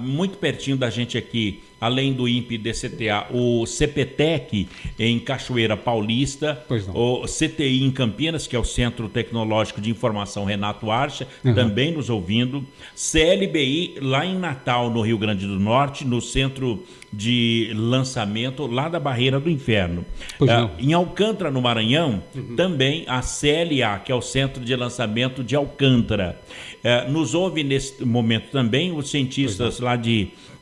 Muito pertinho da gente aqui, além do INPE e DCTA, o CPTEC em Cachoeira Paulista, o CTI em Campinas, que é o Centro Tecnológico de Informação Renato Archa, também nos ouvindo, CLBI lá em Natal, no Rio Grande do Norte, no Centro de Lançamento lá da Barreira do Inferno. Em Alcântara, no Maranhão, também a CLA, que é o Centro de Lançamento de Alcântara. Nos ouve nesse momento também os cientistas lá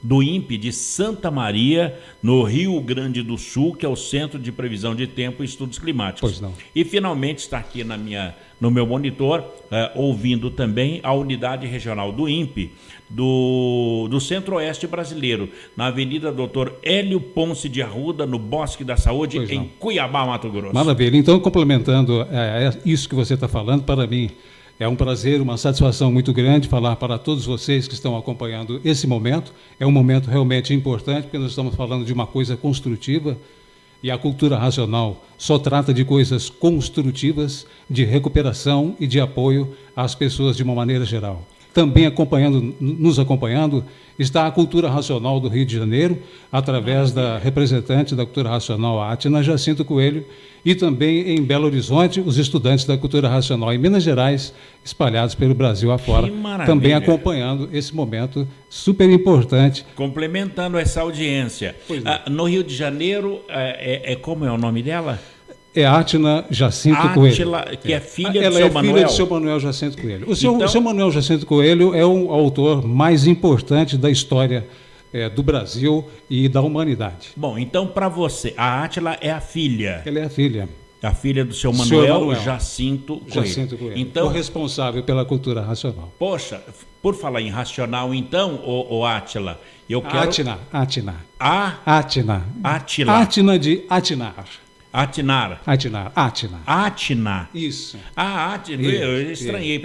do INPE de Santa Maria, no Rio Grande do Sul, que é o Centro de Previsão de Tempo e Estudos Climáticos. E finalmente está aqui no meu monitor, ouvindo também a unidade regional do INPE, do Centro-Oeste Brasileiro, na Avenida Dr. Hélio Ponce de Arruda, no Bosque da Saúde, em Cuiabá, Mato Grosso. Maravilha. Então, complementando isso que você está falando, para mim é um prazer, uma satisfação muito grande falar para todos vocês que estão acompanhando esse momento. É um momento realmente importante, porque nós estamos falando de uma coisa construtiva, e a cultura racional só trata de coisas construtivas, de recuperação e de apoio às pessoas de uma maneira geral. Também nos acompanhando está a Cultura Racional do Rio de Janeiro, através da representante da Cultura Racional, a Atna Jacinto Coelho, e também em Belo Horizonte, os estudantes da Cultura Racional em Minas Gerais, espalhados pelo Brasil afora, também acompanhando esse momento super importante. Complementando essa audiência. No Rio de Janeiro, como é o nome dela? É Atna Jacinto Coelho. Que é filha do seu Manuel. Ela é filha do seu Manuel Jacinto Coelho. O seu Manuel Jacinto Coelho é o autor mais importante da história do Brasil e da humanidade. Bom, então para você, a Átila é a filha. Ela é a filha. A filha do seu Manuel Jacinto Coelho. Então, o responsável pela cultura racional. Poxa, por falar em racional, então, o Átila, eu quero... Atna. Átila. Atna de atinar. Atinar. Atna. Isso. Atna. Eu estranhei.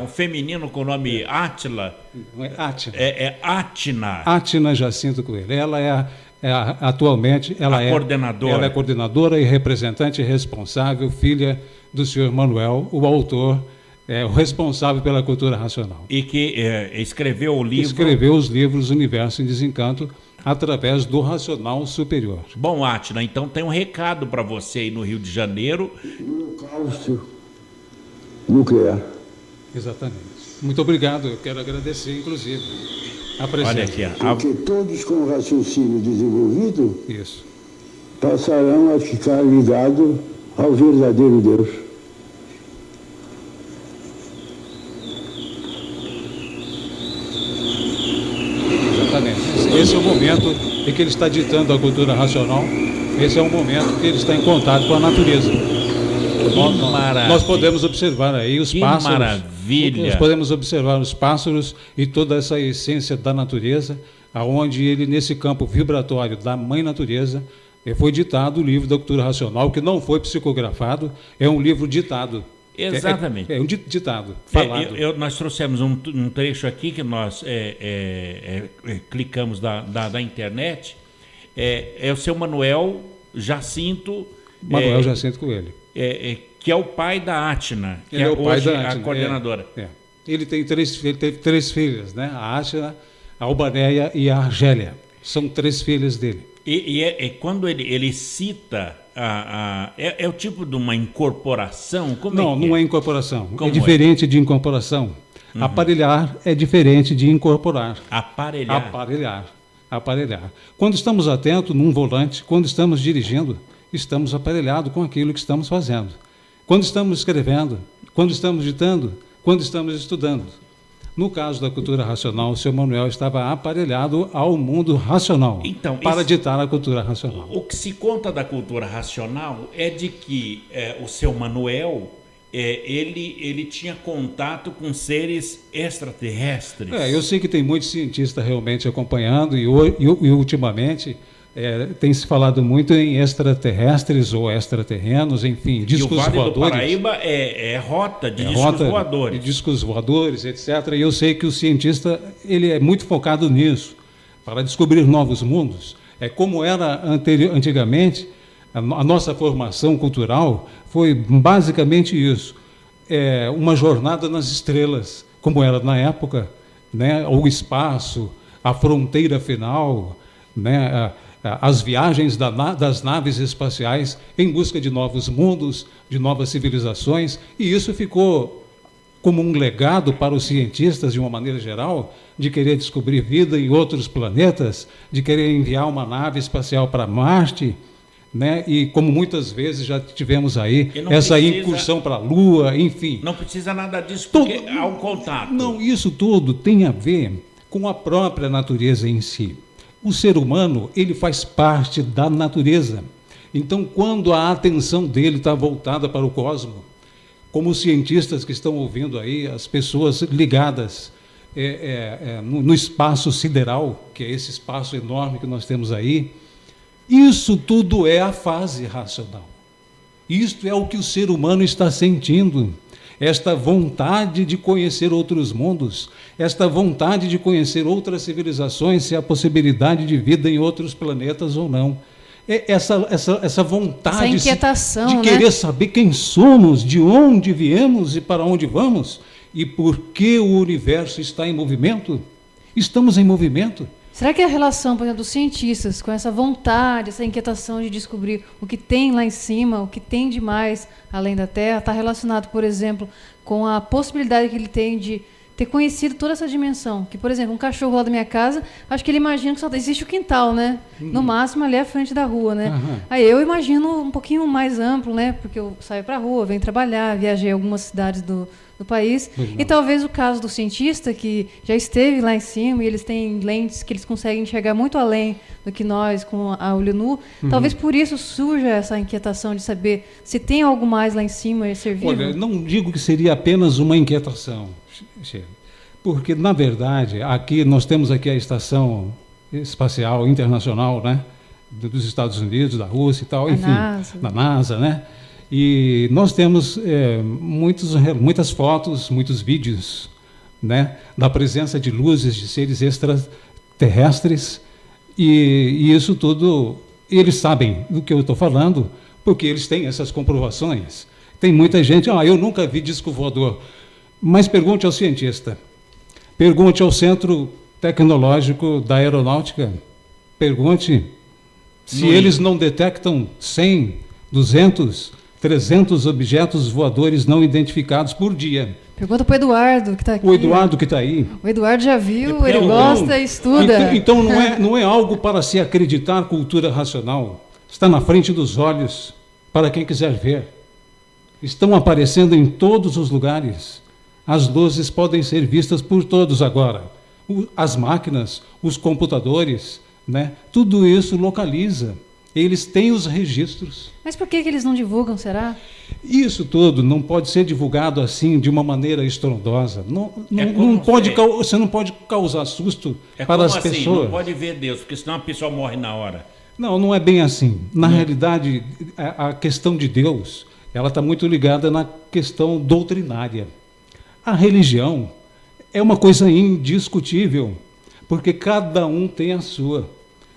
Um feminino com o nome Átila. Não é Atna. É Atna. Atna Jacinto Coelho. Ela atualmente coordenadora. Ela é coordenadora e representante responsável, filha do senhor Manuel, o autor, o responsável pela cultura racional. E que escreveu o livro... Escreveu os livros Universo em Desencanto, através do Racional Superior. Bom, Atna, então tem um recado para você aí no Rio de Janeiro. No Holocausto nuclear. Exatamente. Muito obrigado, eu quero agradecer, inclusive, a presença. Olha aqui, Porque todos com raciocínio desenvolvido Isso. passarão a ficar ligados ao verdadeiro Deus. Esse é o momento em que ele está ditando a cultura racional, esse é o momento que ele está em contato com a natureza. Nós podemos observar aí os pássaros. Maravilha! Nós podemos observar os pássaros e toda essa essência da natureza, aonde ele, nesse campo vibratório da Mãe Natureza, foi ditado o livro da cultura racional, que não foi psicografado, é um livro ditado. Exatamente. É um ditado, falado. Nós trouxemos um trecho aqui que nós clicamos da internet. É o seu Manuel Jacinto. Manuel Jacinto Coelho. Que é o pai da Atna, que é o pai da Atna, a coordenadora. Ele teve três filhas, né? A Atna, a Albaneia e a Argélia. São três filhas dele. E quando ele cita... é o tipo de uma incorporação? Não é incorporação. É diferente de incorporação. Uhum. Aparelhar é diferente de incorporar. Aparelhar. Quando estamos atentos num volante, quando estamos dirigindo, estamos aparelhados com aquilo que estamos fazendo. Quando estamos escrevendo, quando estamos ditando, quando estamos estudando. No caso da cultura racional, o seu Manuel estava aparelhado ao mundo racional, para ditar a cultura racional. O que se conta da cultura racional é de que o seu Manuel, ele tinha contato com seres extraterrestres. Eu sei que tem muitos cientistas realmente acompanhando e ultimamente... tem se falado muito em extraterrestres ou extraterrenos, enfim, discos voadores. E o Vale do Paraíba é rota de discos voadores. De discos voadores, etc. E eu sei que o cientista ele é muito focado nisso, para descobrir novos mundos. Como era antigamente, a nossa formação cultural foi basicamente isso. Uma jornada nas estrelas, como era na época, né? O espaço, a fronteira final, né, as viagens das naves espaciais em busca de novos mundos, de novas civilizações, e isso ficou como um legado para os cientistas, de uma maneira geral, de querer descobrir vida em outros planetas, de querer enviar uma nave espacial para Marte, né? E como muitas vezes já tivemos aí essa incursão para a Lua, enfim. Não precisa nada disso, porque há um contato. Não, isso tudo tem a ver com a própria natureza em si. O ser humano, ele faz parte da natureza. Então, quando a atenção dele está voltada para o cosmos, como os cientistas que estão ouvindo aí, as pessoas ligadas no espaço sideral, que é esse espaço enorme que nós temos aí, isso tudo é a fase racional. Isto é o que o ser humano está sentindo. Esta vontade de conhecer outros mundos, esta vontade de conhecer outras civilizações, se há possibilidade de vida em outros planetas ou não. Essa vontade, essa inquietação, de querer saber quem somos, de onde viemos e para onde vamos, e por que o universo está em movimento. Estamos em movimento. Será que a relação, por exemplo, dos cientistas com essa vontade, essa inquietação de descobrir o que tem lá em cima, o que tem de mais além da Terra, está relacionado, por exemplo, com a possibilidade que ele tem de ter conhecido toda essa dimensão? Que, por exemplo, um cachorro lá da minha casa, acho que ele imagina que só existe o quintal, né? No máximo ali à frente da rua, né? Aí eu imagino um pouquinho mais amplo, né? Porque eu saio para a rua, venho trabalhar, viajei a algumas cidades do país. E talvez o caso do cientista, que já esteve lá em cima, e eles têm lentes que eles conseguem enxergar muito além do que nós com a olho nu, talvez por isso surja essa inquietação de saber se tem algo mais lá em cima e ser vivo. Olha, não digo que seria apenas uma inquietação, porque, na verdade, nós temos aqui a Estação Espacial Internacional, né, dos Estados Unidos, da Rússia e tal, enfim, da NASA, né? E nós temos muitas fotos, muitos vídeos, né, da presença de luzes de seres extraterrestres, e isso tudo, eles sabem do que eu estou falando, porque eles têm essas comprovações. Tem muita gente, eu nunca vi disco voador, mas pergunte ao cientista, pergunte ao Centro Tecnológico da Aeronáutica, pergunte se eles não detectam 100, 200, 300 objetos voadores não identificados por dia. Pergunta para o Eduardo, que está aqui. O Eduardo que está aí. O Eduardo já viu, ele gosta, estuda. Então não é algo para se acreditar cultura racional. Está na frente dos olhos para quem quiser ver. Estão aparecendo em todos os lugares. As luzes podem ser vistas por todos agora. As máquinas, os computadores, né? Tudo isso localiza. Eles têm os registros. Mas por que eles não divulgam, será? Isso tudo não pode ser divulgado assim, de uma maneira estrondosa. Você não pode causar susto para as pessoas. Não pode ver Deus, porque senão a pessoa morre na hora. Não é bem assim. Na realidade, a questão de Deus, ela está muito ligada na questão doutrinária. A religião é uma coisa indiscutível, porque cada um tem a sua.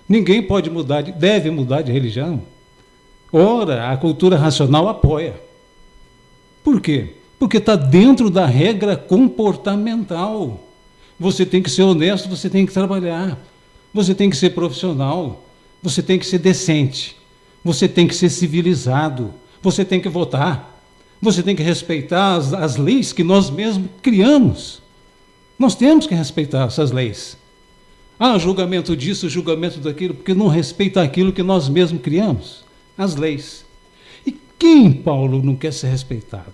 Ninguém pode deve mudar de religião. Ora, a cultura racional apoia. Por quê? Porque está dentro da regra comportamental. Você tem que ser honesto, você tem que trabalhar, você tem que ser profissional, você tem que ser decente, você tem que ser civilizado, você tem que votar, você tem que respeitar as leis que nós mesmos criamos. Nós temos que respeitar essas leis. Julgamento disso, julgamento daquilo, porque não respeita aquilo que nós mesmos criamos, as leis. E quem, Paulo, não quer ser respeitado?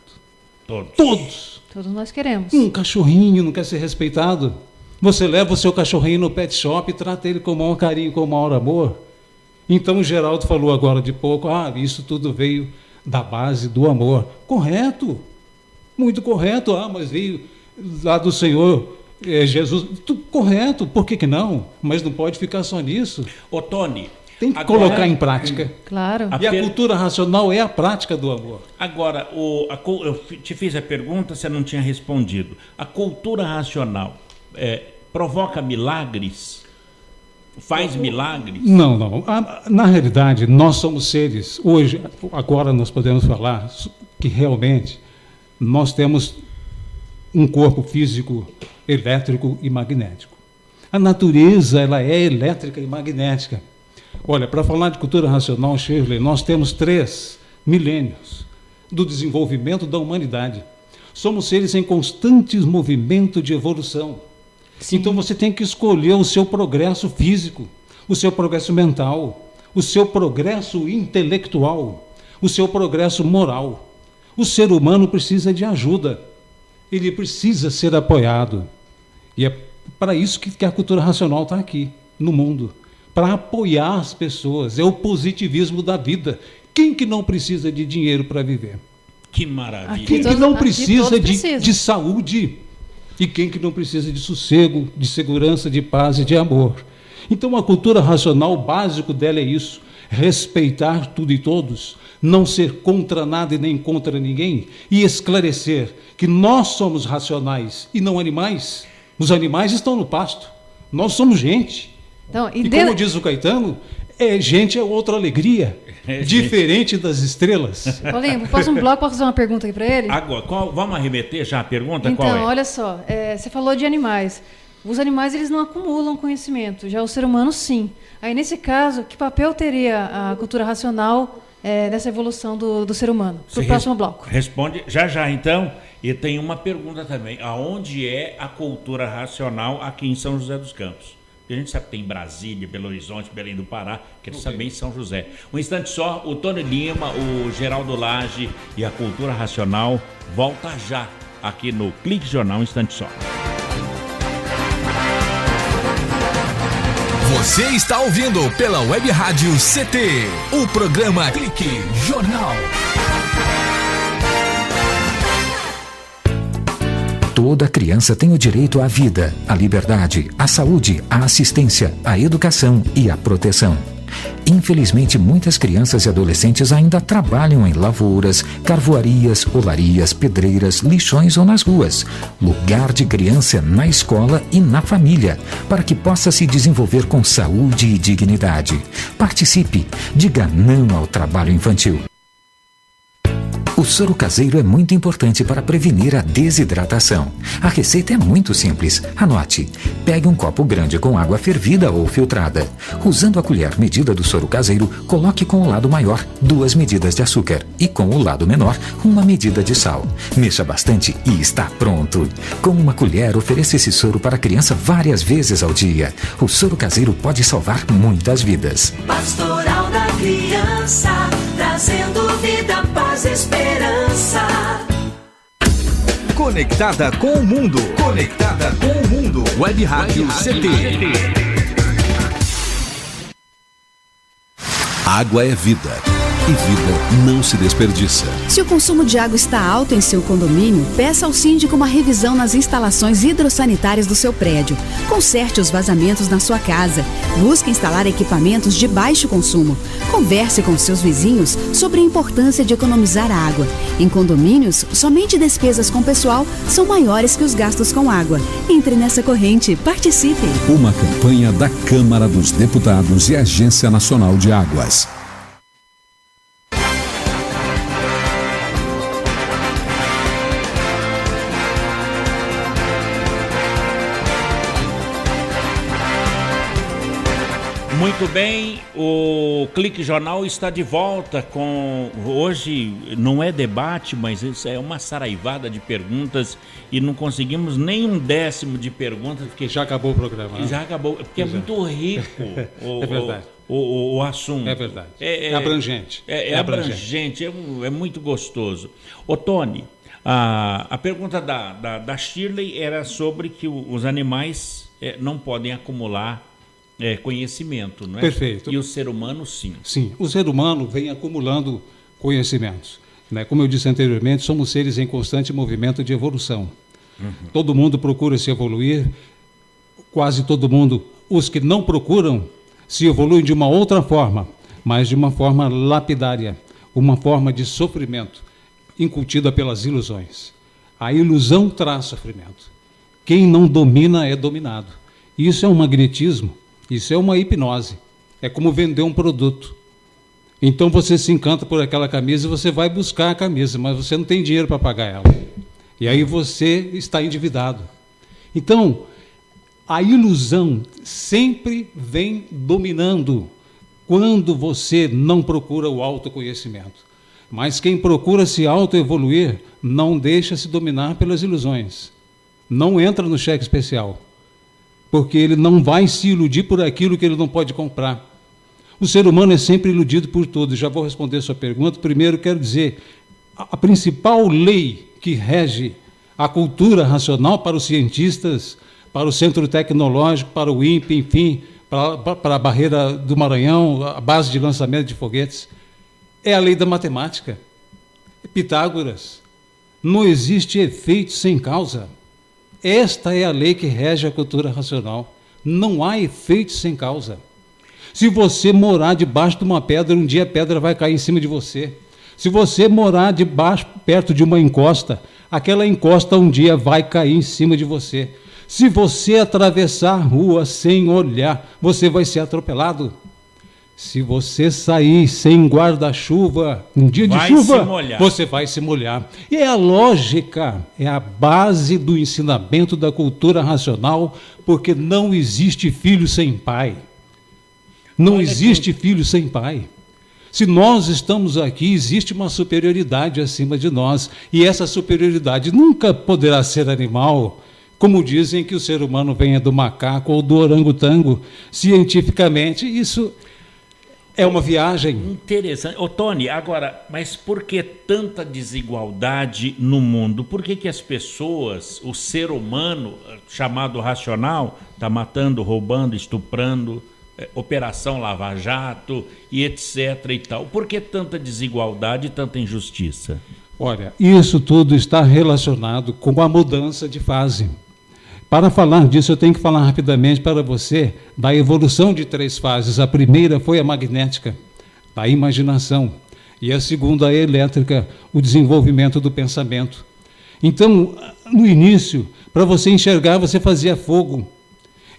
Todos. Todos nós queremos. Um cachorrinho não quer ser respeitado. Você leva o seu cachorrinho no pet shop e trata ele com o maior carinho, com o maior amor. Então o Geraldo falou agora de pouco, isso tudo veio da base do amor. Correto, muito correto. Mas veio lá do Senhor Jesus, tudo correto, por que não? Mas não pode ficar só nisso. Ô Tony, tem que colocar em prática. Claro. E a cultura racional é a prática do amor. Agora, eu te fiz a pergunta, você não tinha respondido. A cultura racional provoca milagres? Faz milagres? Não. Na realidade, nós somos seres. Agora nós podemos falar que realmente nós temos um corpo físico, elétrico e magnético. A natureza, ela é elétrica e magnética. Olha, para falar de cultura racional, Shirley, nós temos 3 milênios do desenvolvimento da humanidade. Somos seres em constante movimento de evolução. Sim. Então você tem que escolher o seu progresso físico, o seu progresso mental, o seu progresso intelectual, o seu progresso moral. O ser humano precisa de ajuda. Ele precisa ser apoiado. E é para isso que a cultura racional está aqui, no mundo. Para apoiar as pessoas. É o positivismo da vida. Quem que não precisa de dinheiro para viver? Que maravilha. Quem que não precisa de saúde? E quem que não precisa de sossego, de segurança, de paz e de amor? Então a cultura racional, o básico dela é isso. Respeitar tudo e todos. Não ser contra nada e nem contra ninguém. E esclarecer que nós somos racionais e não animais. Os animais estão no pasto. Nós somos gente. Então, e como diz o Caetano, gente é outra alegria. Diferente das estrelas. Paulinho, no próximo bloco, posso fazer uma pergunta aqui para ele? Agora, vamos arremeter já a pergunta? Então, qual é? Olha só, você falou de animais. Os animais, eles não acumulam conhecimento, já o ser humano, sim. Aí, nesse caso, que papel teria a cultura racional nessa evolução do ser humano? Para o próximo bloco. Responde já, então. E tem uma pergunta também. Aonde é a cultura racional aqui em São José dos Campos? A gente sabe que tem Brasília, Belo Horizonte, Belém do Pará, quero saber em São José. Um instante só, o Tony Lima, o Geraldo Lage e a Cultura Racional volta já aqui no Clique Jornal, um instante só. Você está ouvindo pela Web Rádio CT, o programa Clique Jornal. Toda criança tem o direito à vida, à liberdade, à saúde, à assistência, à educação e à proteção. Infelizmente, muitas crianças e adolescentes ainda trabalham em lavouras, carvoarias, olarias, pedreiras, lixões ou nas ruas. Lugar de criança é na escola e na família, para que possa se desenvolver com saúde e dignidade. Participe, diga não ao trabalho infantil. O soro caseiro é muito importante para prevenir a desidratação. A receita é muito simples. Anote. Pegue um copo grande com água fervida ou filtrada. Usando a colher medida do soro caseiro, coloque com o lado maior 2 medidas de açúcar e com o lado menor 1 medida de sal. Mexa bastante e está pronto. Com uma colher, ofereça esse soro para a criança várias vezes ao dia. O soro caseiro pode salvar muitas vidas. Pastoral da Criança, trazendo vida, paz e esperança. Conectada com o mundo. Conectada com o mundo. Web Rádio CT. Água é vida. E vida não se desperdiça. Se o consumo de água está alto em seu condomínio, peça ao síndico uma revisão nas instalações hidrossanitárias do seu prédio. Conserte os vazamentos na sua casa. Busque instalar equipamentos de baixo consumo. Converse com seus vizinhos sobre a importância de economizar água. Em condomínios, somente despesas com pessoal são maiores que os gastos com água. Entre nessa corrente, participe. Uma campanha da Câmara dos Deputados e Agência Nacional de Águas. Muito bem, o Clique Jornal está de volta com... Hoje não é debate, mas isso é uma saraivada de perguntas e não conseguimos nem 1/10 de perguntas. Porque já acabou o programa. Já acabou, porque é muito rico é verdade. O assunto. É verdade. É abrangente. É abrangente, é muito gostoso. Ô Tony, a pergunta da Shirley era sobre que os animais não podem acumular conhecimento, não é? Perfeito. E o ser humano, sim. Sim, o ser humano vem acumulando conhecimentos. Né? Como eu disse anteriormente, somos seres em constante movimento de evolução. Uhum. Todo mundo procura se evoluir, quase todo mundo. Os que não procuram se evoluem de uma outra forma, mas de uma forma lapidária, uma forma de sofrimento, incutida pelas ilusões. A ilusão traz sofrimento. Quem não domina é dominado. Isso é um magnetismo. Isso é uma hipnose. É como vender um produto. Então você se encanta por aquela camisa e você vai buscar a camisa, mas você não tem dinheiro para pagar ela. E aí você está endividado. Então, a ilusão sempre vem dominando quando você não procura o autoconhecimento. Mas quem procura se autoevoluir não deixa se dominar pelas ilusões. Não entra no cheque especial, porque ele não vai se iludir por aquilo que ele não pode comprar. O ser humano é sempre iludido por tudo. Já vou responder a sua pergunta. Primeiro, quero dizer, a principal lei que rege a cultura racional para os cientistas, para o Centro Tecnológico, para o INPE, enfim, para a Barreira do Maranhão, a base de lançamento de foguetes, é a lei da matemática. Pitágoras. Não existe efeito sem causa. Esta é a lei que rege a cultura racional. Não há efeito sem causa. Se você morar debaixo de uma pedra, um dia a pedra vai cair em cima de você. Se você morar perto de uma encosta, aquela encosta um dia vai cair em cima de você. Se você atravessar a rua sem olhar, você vai ser atropelado. Se você sair sem guarda-chuva, um dia de chuva, você vai se molhar. E é a lógica, é a base do ensinamento da cultura racional, porque não existe filho sem pai. Não existe filho sem pai. Se nós estamos aqui, existe uma superioridade acima de nós, e essa superioridade nunca poderá ser animal, como dizem que o ser humano venha do macaco ou do orangotango. Cientificamente, isso é uma viagem. Interessante. Ô, Tony, agora, mas por que tanta desigualdade no mundo? Por que as pessoas, o ser humano, chamado racional, está matando, roubando, estuprando, Operação Lava Jato e etc. e tal? Por que tanta desigualdade e tanta injustiça? Olha, isso tudo está relacionado com a mudança de fase. Para falar disso, eu tenho que falar rapidamente para você da evolução de 3 fases. A primeira foi a magnética, a imaginação. E a segunda, a elétrica, o desenvolvimento do pensamento. Então, no início, para você enxergar, você fazia fogo.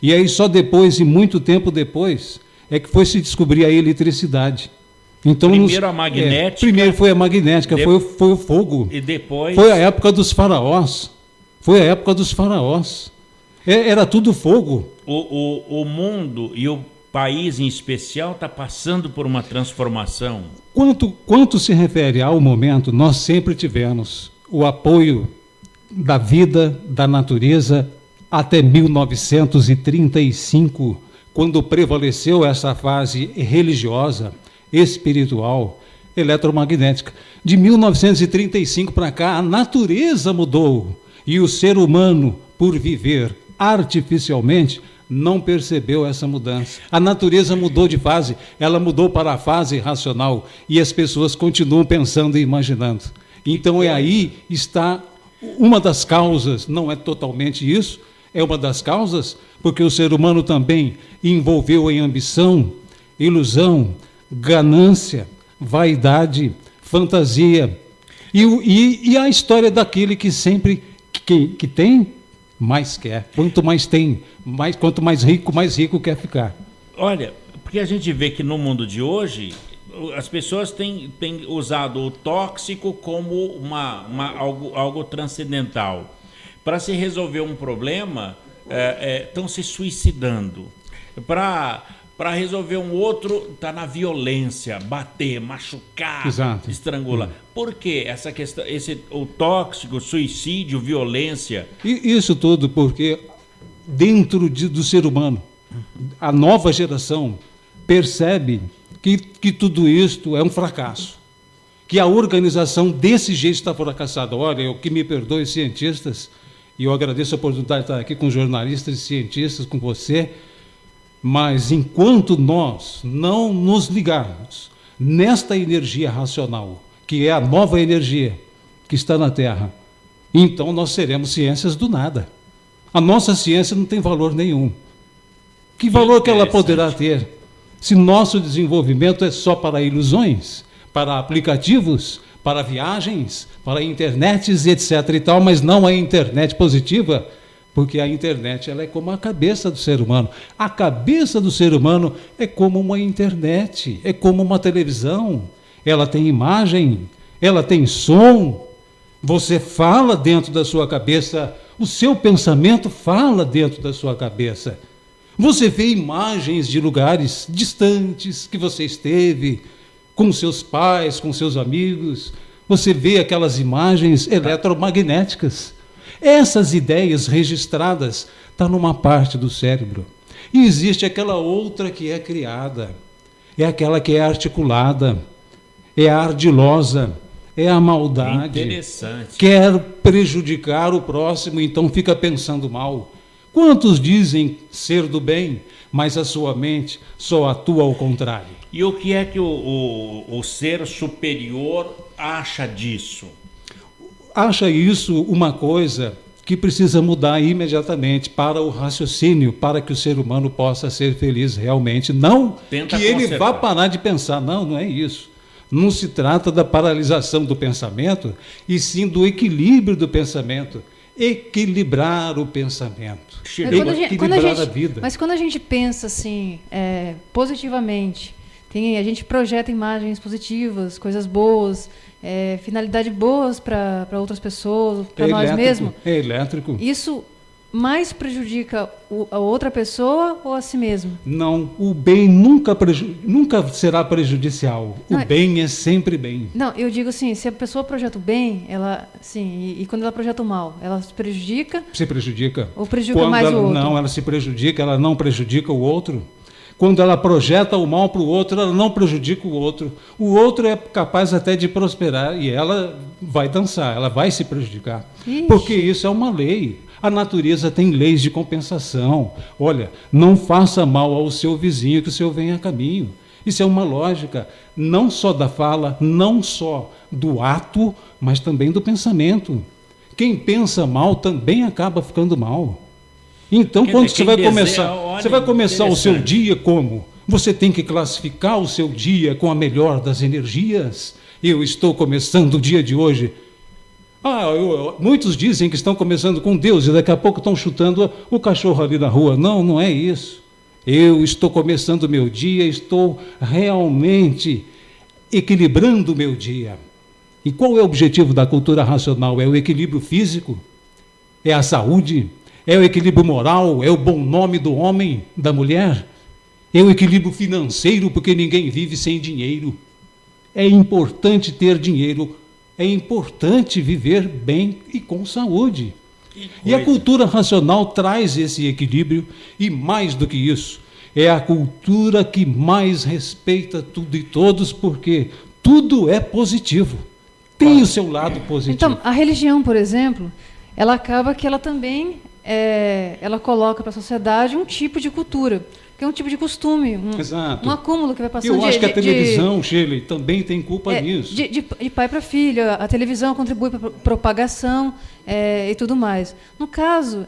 E aí só depois, e muito tempo depois, é que foi se descobrir a eletricidade. Então, primeiro a magnética. Primeiro foi a magnética, foi o fogo. E depois... Foi a época dos faraós. Foi a época dos faraós. Era tudo fogo. O mundo e o país em especial está passando por uma transformação. Quanto se refere ao momento, nós sempre tivemos o apoio da vida, da natureza, até 1935, quando prevaleceu essa fase religiosa, espiritual, eletromagnética. De 1935 para cá, a natureza mudou e o ser humano, por viver artificialmente, não percebeu essa mudança. A natureza mudou de fase, ela mudou para a fase racional e as pessoas continuam pensando e imaginando. Então aí está uma das causas, não é totalmente isso, é uma das causas, porque o ser humano também envolveu em ambição, ilusão, ganância, vaidade, fantasia. E a história daquele que sempre que tem, mais quer. Quanto mais tem, quanto mais rico quer ficar. Olha, porque a gente vê que no mundo de hoje, as pessoas têm usado o tóxico como algo transcendental. Para se resolver um problema, estão se suicidando. Para resolver um outro, está na violência, bater, machucar, exato, estrangular. Por que essa questão, o tóxico, suicídio, violência? E isso tudo porque dentro do ser humano, a nova geração percebe que tudo isto é um fracasso. Que a organização desse jeito está fracassada. Olha, que me perdoe, cientistas, e eu agradeço a oportunidade de estar aqui com jornalistas e cientistas, com você, mas enquanto nós não nos ligarmos nesta energia racional, que é a nova energia que está na Terra, então nós seremos ciências do nada. A nossa ciência não tem valor nenhum. Que valor que ela poderá ter se nosso desenvolvimento é só para ilusões, para aplicativos, para viagens, para internets, etc. e tal, mas não a internet positiva, porque a internet ela é como a cabeça do ser humano. A cabeça do ser humano é como uma internet, é como uma televisão. Ela tem imagem, ela tem som. Você fala dentro da sua cabeça O seu pensamento fala dentro da sua cabeça. Você vê imagens de lugares distantes que você esteve, com seus pais, com seus amigos. Você vê aquelas imagens eletromagnéticas. Essas ideias registradas estão numa parte do cérebro. E existe aquela outra que é criada. É aquela que é articulada, é a ardilosa, é a maldade. Interessante. Quer prejudicar o próximo, então fica pensando mal. Quantos dizem ser do bem, mas a sua mente só atua ao contrário? E o que é que o ser superior acha disso? Acha isso uma coisa que precisa mudar imediatamente para o raciocínio, para que o ser humano possa ser feliz realmente. Não Tenta que ele consertar. vá parar de pensar. Não, não é isso. Não se trata da paralisação do pensamento, e sim do equilíbrio do pensamento. Equilibrar o pensamento. Equilibrar a vida. Mas quando a gente pensa assim, positivamente, a gente projeta imagens positivas, coisas boas, finalidades boas para outras pessoas, para nós mesmos. É elétrico. Isso mais prejudica a outra pessoa ou a si mesmo? Não, o bem nunca será prejudicial. O bem é sempre bem. Não, eu digo assim, se a pessoa projeta o bem, ela, sim, e quando ela projeta o mal, ela se prejudica? Se prejudica. Ou prejudica mais o outro? Não, ela se prejudica, ela não prejudica o outro. Quando ela projeta o mal para o outro, ela não prejudica o outro. O outro é capaz até de prosperar e ela vai dançar, ela vai se prejudicar. Ixi. Porque isso é uma lei. A natureza tem leis de compensação. Olha, não faça mal ao seu vizinho que o seu vem a caminho. Isso é uma lógica, não só da fala, não só do ato, mas também do pensamento. Quem pensa mal também acaba ficando mal. Então, quando você vai começar o seu dia como? Você tem que classificar o seu dia com a melhor das energias. Eu estou começando o dia de hoje. Muitos dizem que estão começando com Deus e daqui a pouco estão chutando o cachorro ali na rua. Não, não é isso. Eu estou começando o meu dia, estou realmente equilibrando o meu dia. E qual é o objetivo da cultura racional? É o equilíbrio físico? É a saúde? É o equilíbrio moral? É o bom nome do homem, da mulher? É o equilíbrio financeiro, porque ninguém vive sem dinheiro. É importante ter dinheiro. É importante viver bem e com saúde. E a cultura racional traz esse equilíbrio e, mais do que isso, é a cultura que mais respeita tudo e todos, porque tudo é positivo. Tem o seu lado positivo. Então, a religião, por exemplo, ela acaba que ela também ela coloca para a sociedade um tipo de cultura, que é um tipo de costume, um acúmulo que vai passando. Eu acho que a televisão, Shirley, também tem culpa nisso. De pai para filho, a televisão contribui para a propagação e tudo mais. No caso,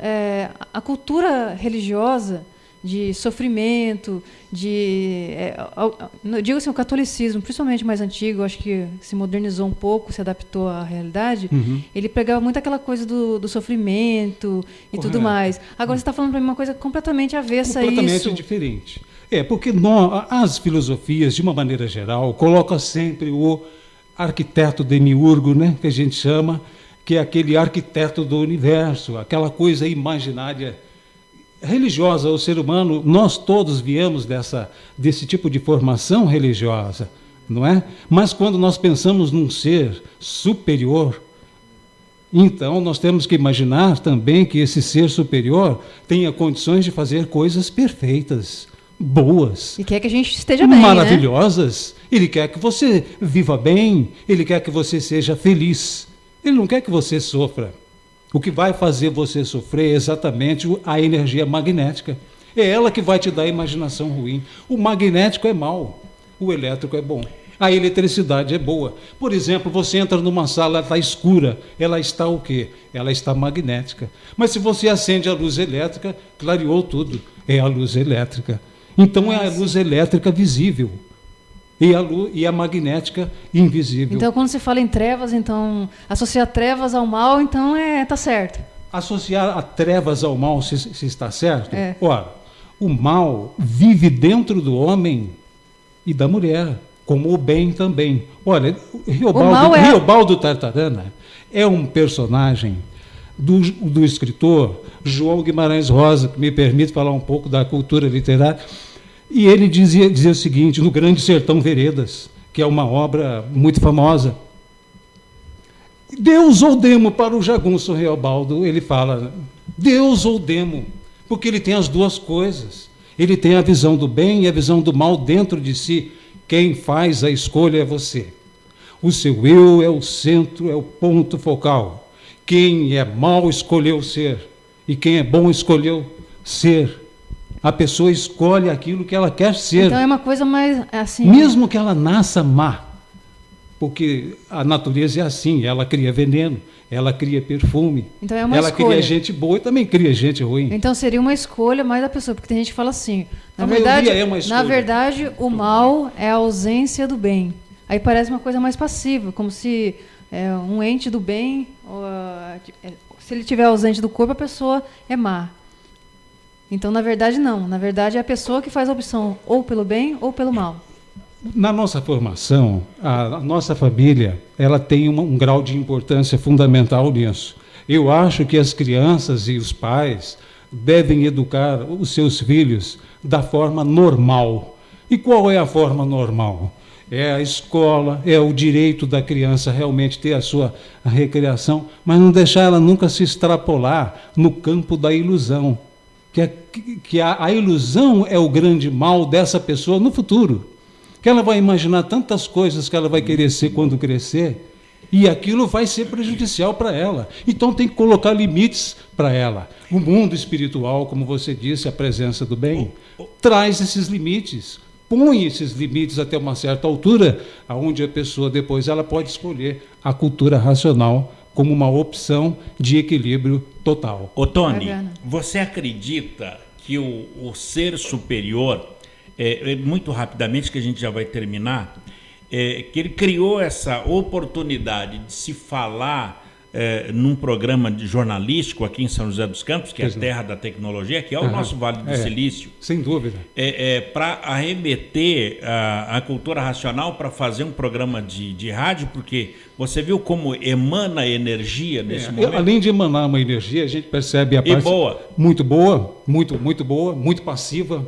a cultura religiosa de sofrimento, eu digo assim, o catolicismo, principalmente mais antigo, acho que se modernizou um pouco, se adaptou à realidade, ele pregava muito aquela coisa do sofrimento e tudo mais. Agora você está falando para mim uma coisa completamente avessa a isso. Completamente diferente. Porque as filosofias, de uma maneira geral, colocam sempre o arquiteto demiurgo, né, que a gente chama, que é aquele arquiteto do universo, aquela coisa imaginária religiosa. O ser humano, nós todos viemos desse tipo de formação religiosa, não é? Mas quando nós pensamos num ser superior, então nós temos que imaginar também que esse ser superior tenha condições de fazer coisas perfeitas, boas. E quer que a gente esteja bem, maravilhosas. Né? Ele quer que você viva bem, ele quer que você seja feliz. Ele não quer que você sofra. O que vai fazer você sofrer é exatamente a energia magnética. É ela que vai te dar a imaginação ruim. O magnético é mau, o elétrico é bom. A eletricidade é boa. Por exemplo, você entra numa sala, ela está escura. Ela está o quê? Ela está magnética. Mas se você acende a luz elétrica, clareou tudo. É a luz elétrica. Então é a luz elétrica visível. E a magnética invisível. Então, quando se fala em trevas, então associar trevas ao mal, então tá certo. Associar a trevas ao mal, se está certo? Ora, o mal vive dentro do homem e da mulher, como o bem também. Olha, Riobaldo Tartarana é um personagem do escritor João Guimarães Rosa, que me permite falar um pouco da cultura literária, e ele dizia o seguinte, no Grande Sertão Veredas, que é uma obra muito famosa, Deus ou demo para o jagunço Reobaldo, ele fala, Deus ou demo, porque ele tem as duas coisas, ele tem a visão do bem e a visão do mal dentro de si, quem faz a escolha é você. O seu eu é o centro, é o ponto focal. Quem é mal escolheu ser, e quem é bom escolheu ser. A pessoa escolhe aquilo que ela quer ser. Então é uma coisa mais assim... Mesmo que ela nasça má, porque a natureza é assim, ela cria veneno, ela cria perfume, então é uma ela escolha. cria gente boa e também cria gente ruim. Então seria uma escolha mais da pessoa, porque tem gente que fala assim, A maioria é uma escolha. na verdade o mal é a ausência do bem. Aí parece uma coisa mais passiva, como se um ente do bem, se ele estiver ausente do corpo, a pessoa é má. Então, na verdade, não. Na verdade, é a pessoa que faz a opção ou pelo bem ou pelo mal. Na nossa formação, a nossa família, ela tem um grau de importância fundamental nisso. Eu acho que as crianças e os pais devem educar os seus filhos da forma normal. E qual é a forma normal? É a escola, é o direito da criança realmente ter a sua recreação, mas não deixar ela nunca se extrapolar no campo da ilusão. Que a ilusão é o grande mal dessa pessoa no futuro. Que ela vai imaginar tantas coisas que ela vai querer ser quando crescer, e aquilo vai ser prejudicial para ela. Então tem que colocar limites para ela. O mundo espiritual, como você disse, a presença do bem, traz esses limites, põe esses limites até uma certa altura, onde a pessoa depois ela pode escolher a cultura racional como uma opção de equilíbrio total. Ô Tony, você acredita que o ser superior, muito rapidamente, que a gente já vai terminar, que ele criou essa oportunidade de se falar num programa jornalístico aqui em São José dos Campos, que é a terra da tecnologia, que é o nosso Vale do Silício. Sem dúvida. Para arremeter a cultura racional para fazer um programa de rádio, porque você viu como emana energia nesse momento? Além de emanar uma energia, a gente percebe a parte muito boa, muito boa, muito passiva.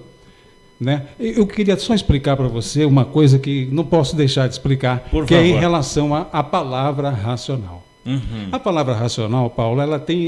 Né? Eu queria só explicar para você uma coisa que não posso deixar de explicar, Por que favor. é em relação à palavra racional. Uhum. A palavra racional, Paulo, ela tem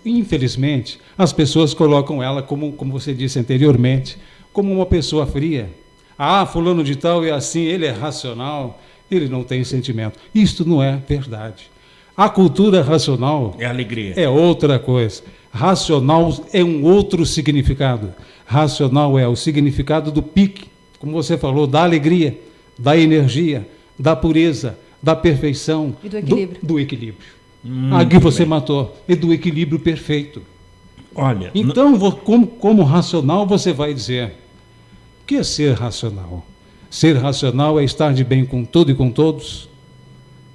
infelizmente, as pessoas colocam ela, como você disse anteriormente, como uma pessoa fria. Ah, fulano de tal é assim, ele é racional, ele não tem sentimento. Isto não é verdade. A cultura racional é alegria. É outra coisa. Racional é um outro significado. Racional é o significado do pique, como você falou, da alegria, da energia, da pureza, da perfeição, e do equilíbrio. Do equilíbrio. Aqui você matou. E do equilíbrio perfeito. Olha. Então, como racional, você vai dizer: o que é ser racional? Ser racional é estar de bem com tudo e com todos,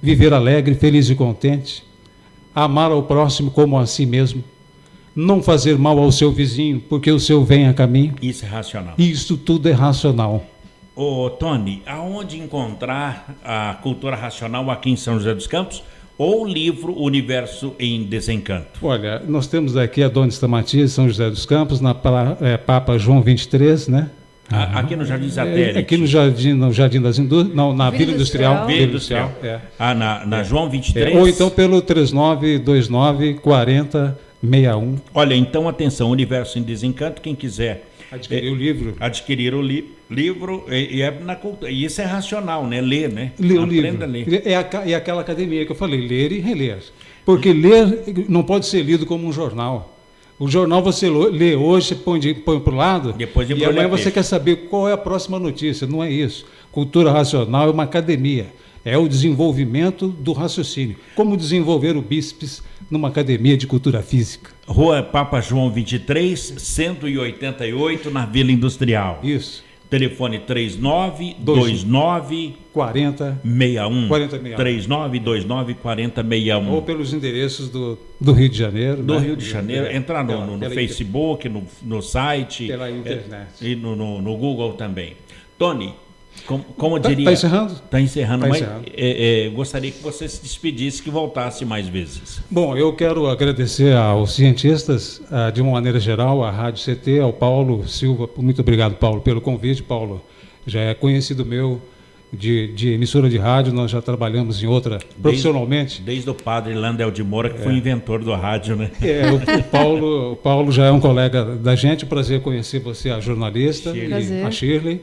viver alegre, feliz e contente, amar ao próximo como a si mesmo, não fazer mal ao seu vizinho, porque o seu vem a caminho. Isso é racional. Isso tudo é racional. Ô, Tony, aonde encontrar a cultura racional aqui em São José dos Campos ou o livro Universo em Desencanto? Olha, nós temos aqui a Dona Estamatias, São José dos Campos, na Papa João 23, né? Aqui no Jardim Satélite. Aqui no Jardim das Indústrias, não, na Vila Industrial. Vila Industrial. Na João 23. Ou então pelo 39294061. Olha, então atenção, Universo em Desencanto, quem quiser adquirir o livro. Adquirir o livro, e isso é racional, né? Ler, né? Ler o Aprenda livro. A ler. É aquela academia que eu falei, ler e reler. Porque ler não pode ser lido como um jornal. O jornal você lê hoje, você põe para o lado, depois e amanhã você quer saber qual é a próxima notícia. Não é isso. Cultura racional é uma academia. É o desenvolvimento do raciocínio. Como desenvolver o bíceps numa academia de cultura física. Rua Papa João 23, 188, na Vila Industrial. Isso. Telefone 3929 4061. 39294061. Ou pelos endereços do Rio de Janeiro. Do Rio de Janeiro. Entrar no Facebook, no site. Pela internet. E no Google também. Tony, Como diria... Está encerrando? Está encerrando, Tá mas encerrando. gostaria que você se despedisse, que voltasse mais vezes. Bom, eu quero agradecer aos cientistas, de uma maneira geral, à Rádio CT, ao Paulo Silva. Muito obrigado, Paulo, pelo convite. Paulo já é conhecido meu de emissora de rádio, nós já trabalhamos em outra profissionalmente. Desde o padre Landel de Moura, que foi inventor do rádio, né? O Paulo já é um colega da gente, prazer conhecer você, a jornalista, a Shirley.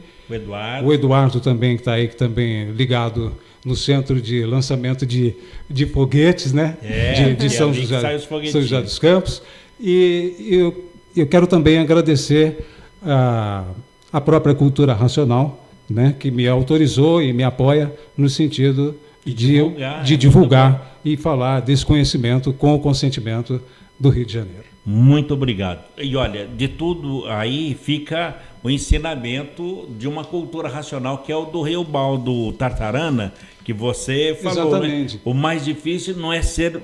O Eduardo também, que está aí, que também é ligado no centro de lançamento de foguetes, né? De São José dos Campos. E eu quero também agradecer a própria Cultura Racional, né, que me autorizou e me apoia no sentido de divulgar e falar desse conhecimento com o consentimento do Rio de Janeiro. Muito obrigado. E olha, de tudo aí fica o ensinamento de uma cultura racional, que é o do Reobaldo Tartarana, que você falou. Exatamente. Né? O mais difícil não é ser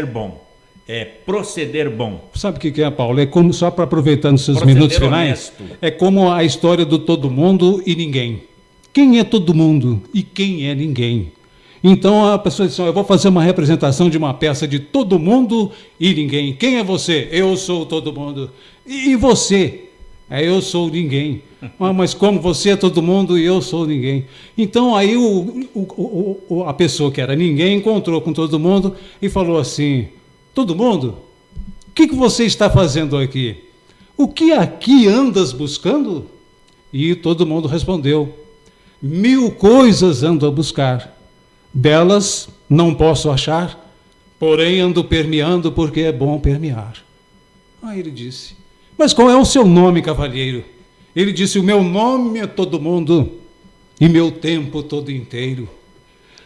bom, é proceder bom. Sabe o que é, Paulo? É como, só para aproveitando seus minutos finais, é como a história do todo mundo e ninguém. Quem é todo mundo e quem é ninguém? Então a pessoa diz, eu vou fazer uma representação de uma peça de todo mundo e ninguém. Quem é você? Eu sou todo mundo. E você? Eu sou ninguém. Mas como você é todo mundo e eu sou ninguém? Então aí a pessoa que era ninguém encontrou com todo mundo e falou assim, todo mundo, o que você está fazendo aqui? O que aqui andas buscando? E todo mundo respondeu, 1000 coisas ando a buscar. Delas não posso achar, porém ando permeando porque é bom permear. Aí ele disse, mas qual é o seu nome, cavalheiro? Ele disse, o meu nome é todo mundo e meu tempo todo inteiro.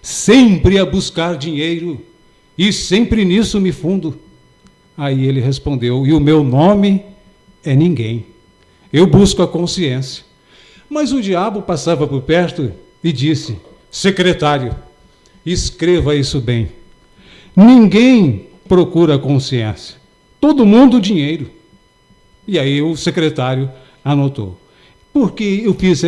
Sempre a buscar dinheiro e sempre nisso me fundo. Aí ele respondeu, e o meu nome é ninguém. Eu busco a consciência. Mas o diabo passava por perto e disse, secretário, escreva isso bem. Ninguém procura consciência. Todo mundo dinheiro. E aí o secretário anotou. Por que eu fiz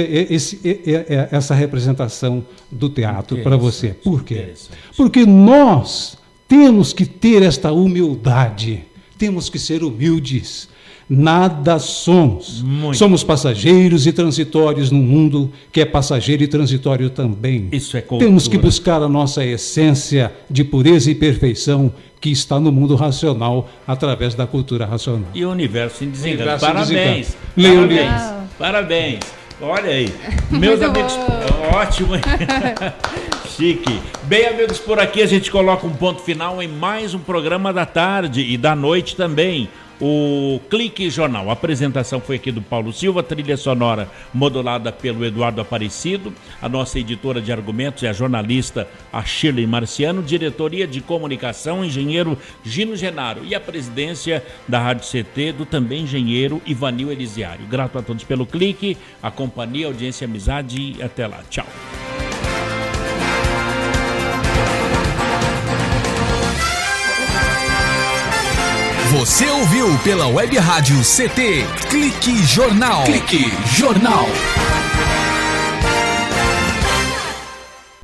essa representação do teatro para você? Por quê? Porque nós temos que ter esta humildade. Temos que ser humildes. Nada somos. Somos passageiros e transitórios num mundo que é passageiro e transitório também. Isso é cultura. Temos que buscar a nossa essência de pureza e perfeição que está no mundo racional através da cultura racional. E o universo em desengano. Parabéns. Parabéns. Olha aí. Meus amigos, ótimo. Chique. Bem, amigos, por aqui a gente coloca um ponto final em mais um programa da tarde e da noite também. O Clique Jornal. A apresentação foi aqui do Paulo Silva, trilha sonora modulada pelo Eduardo Aparecido. A nossa editora de argumentos é a jornalista a Shirley Marciano, diretoria de comunicação, engenheiro Gino Genaro e a presidência da Rádio CT do também engenheiro Ivanil Elisiário. Grato a todos pelo clique, a companhia, a audiência, a amizade e até lá. Tchau. Você ouviu pela Web Rádio CT Clique Jornal. Clique Jornal.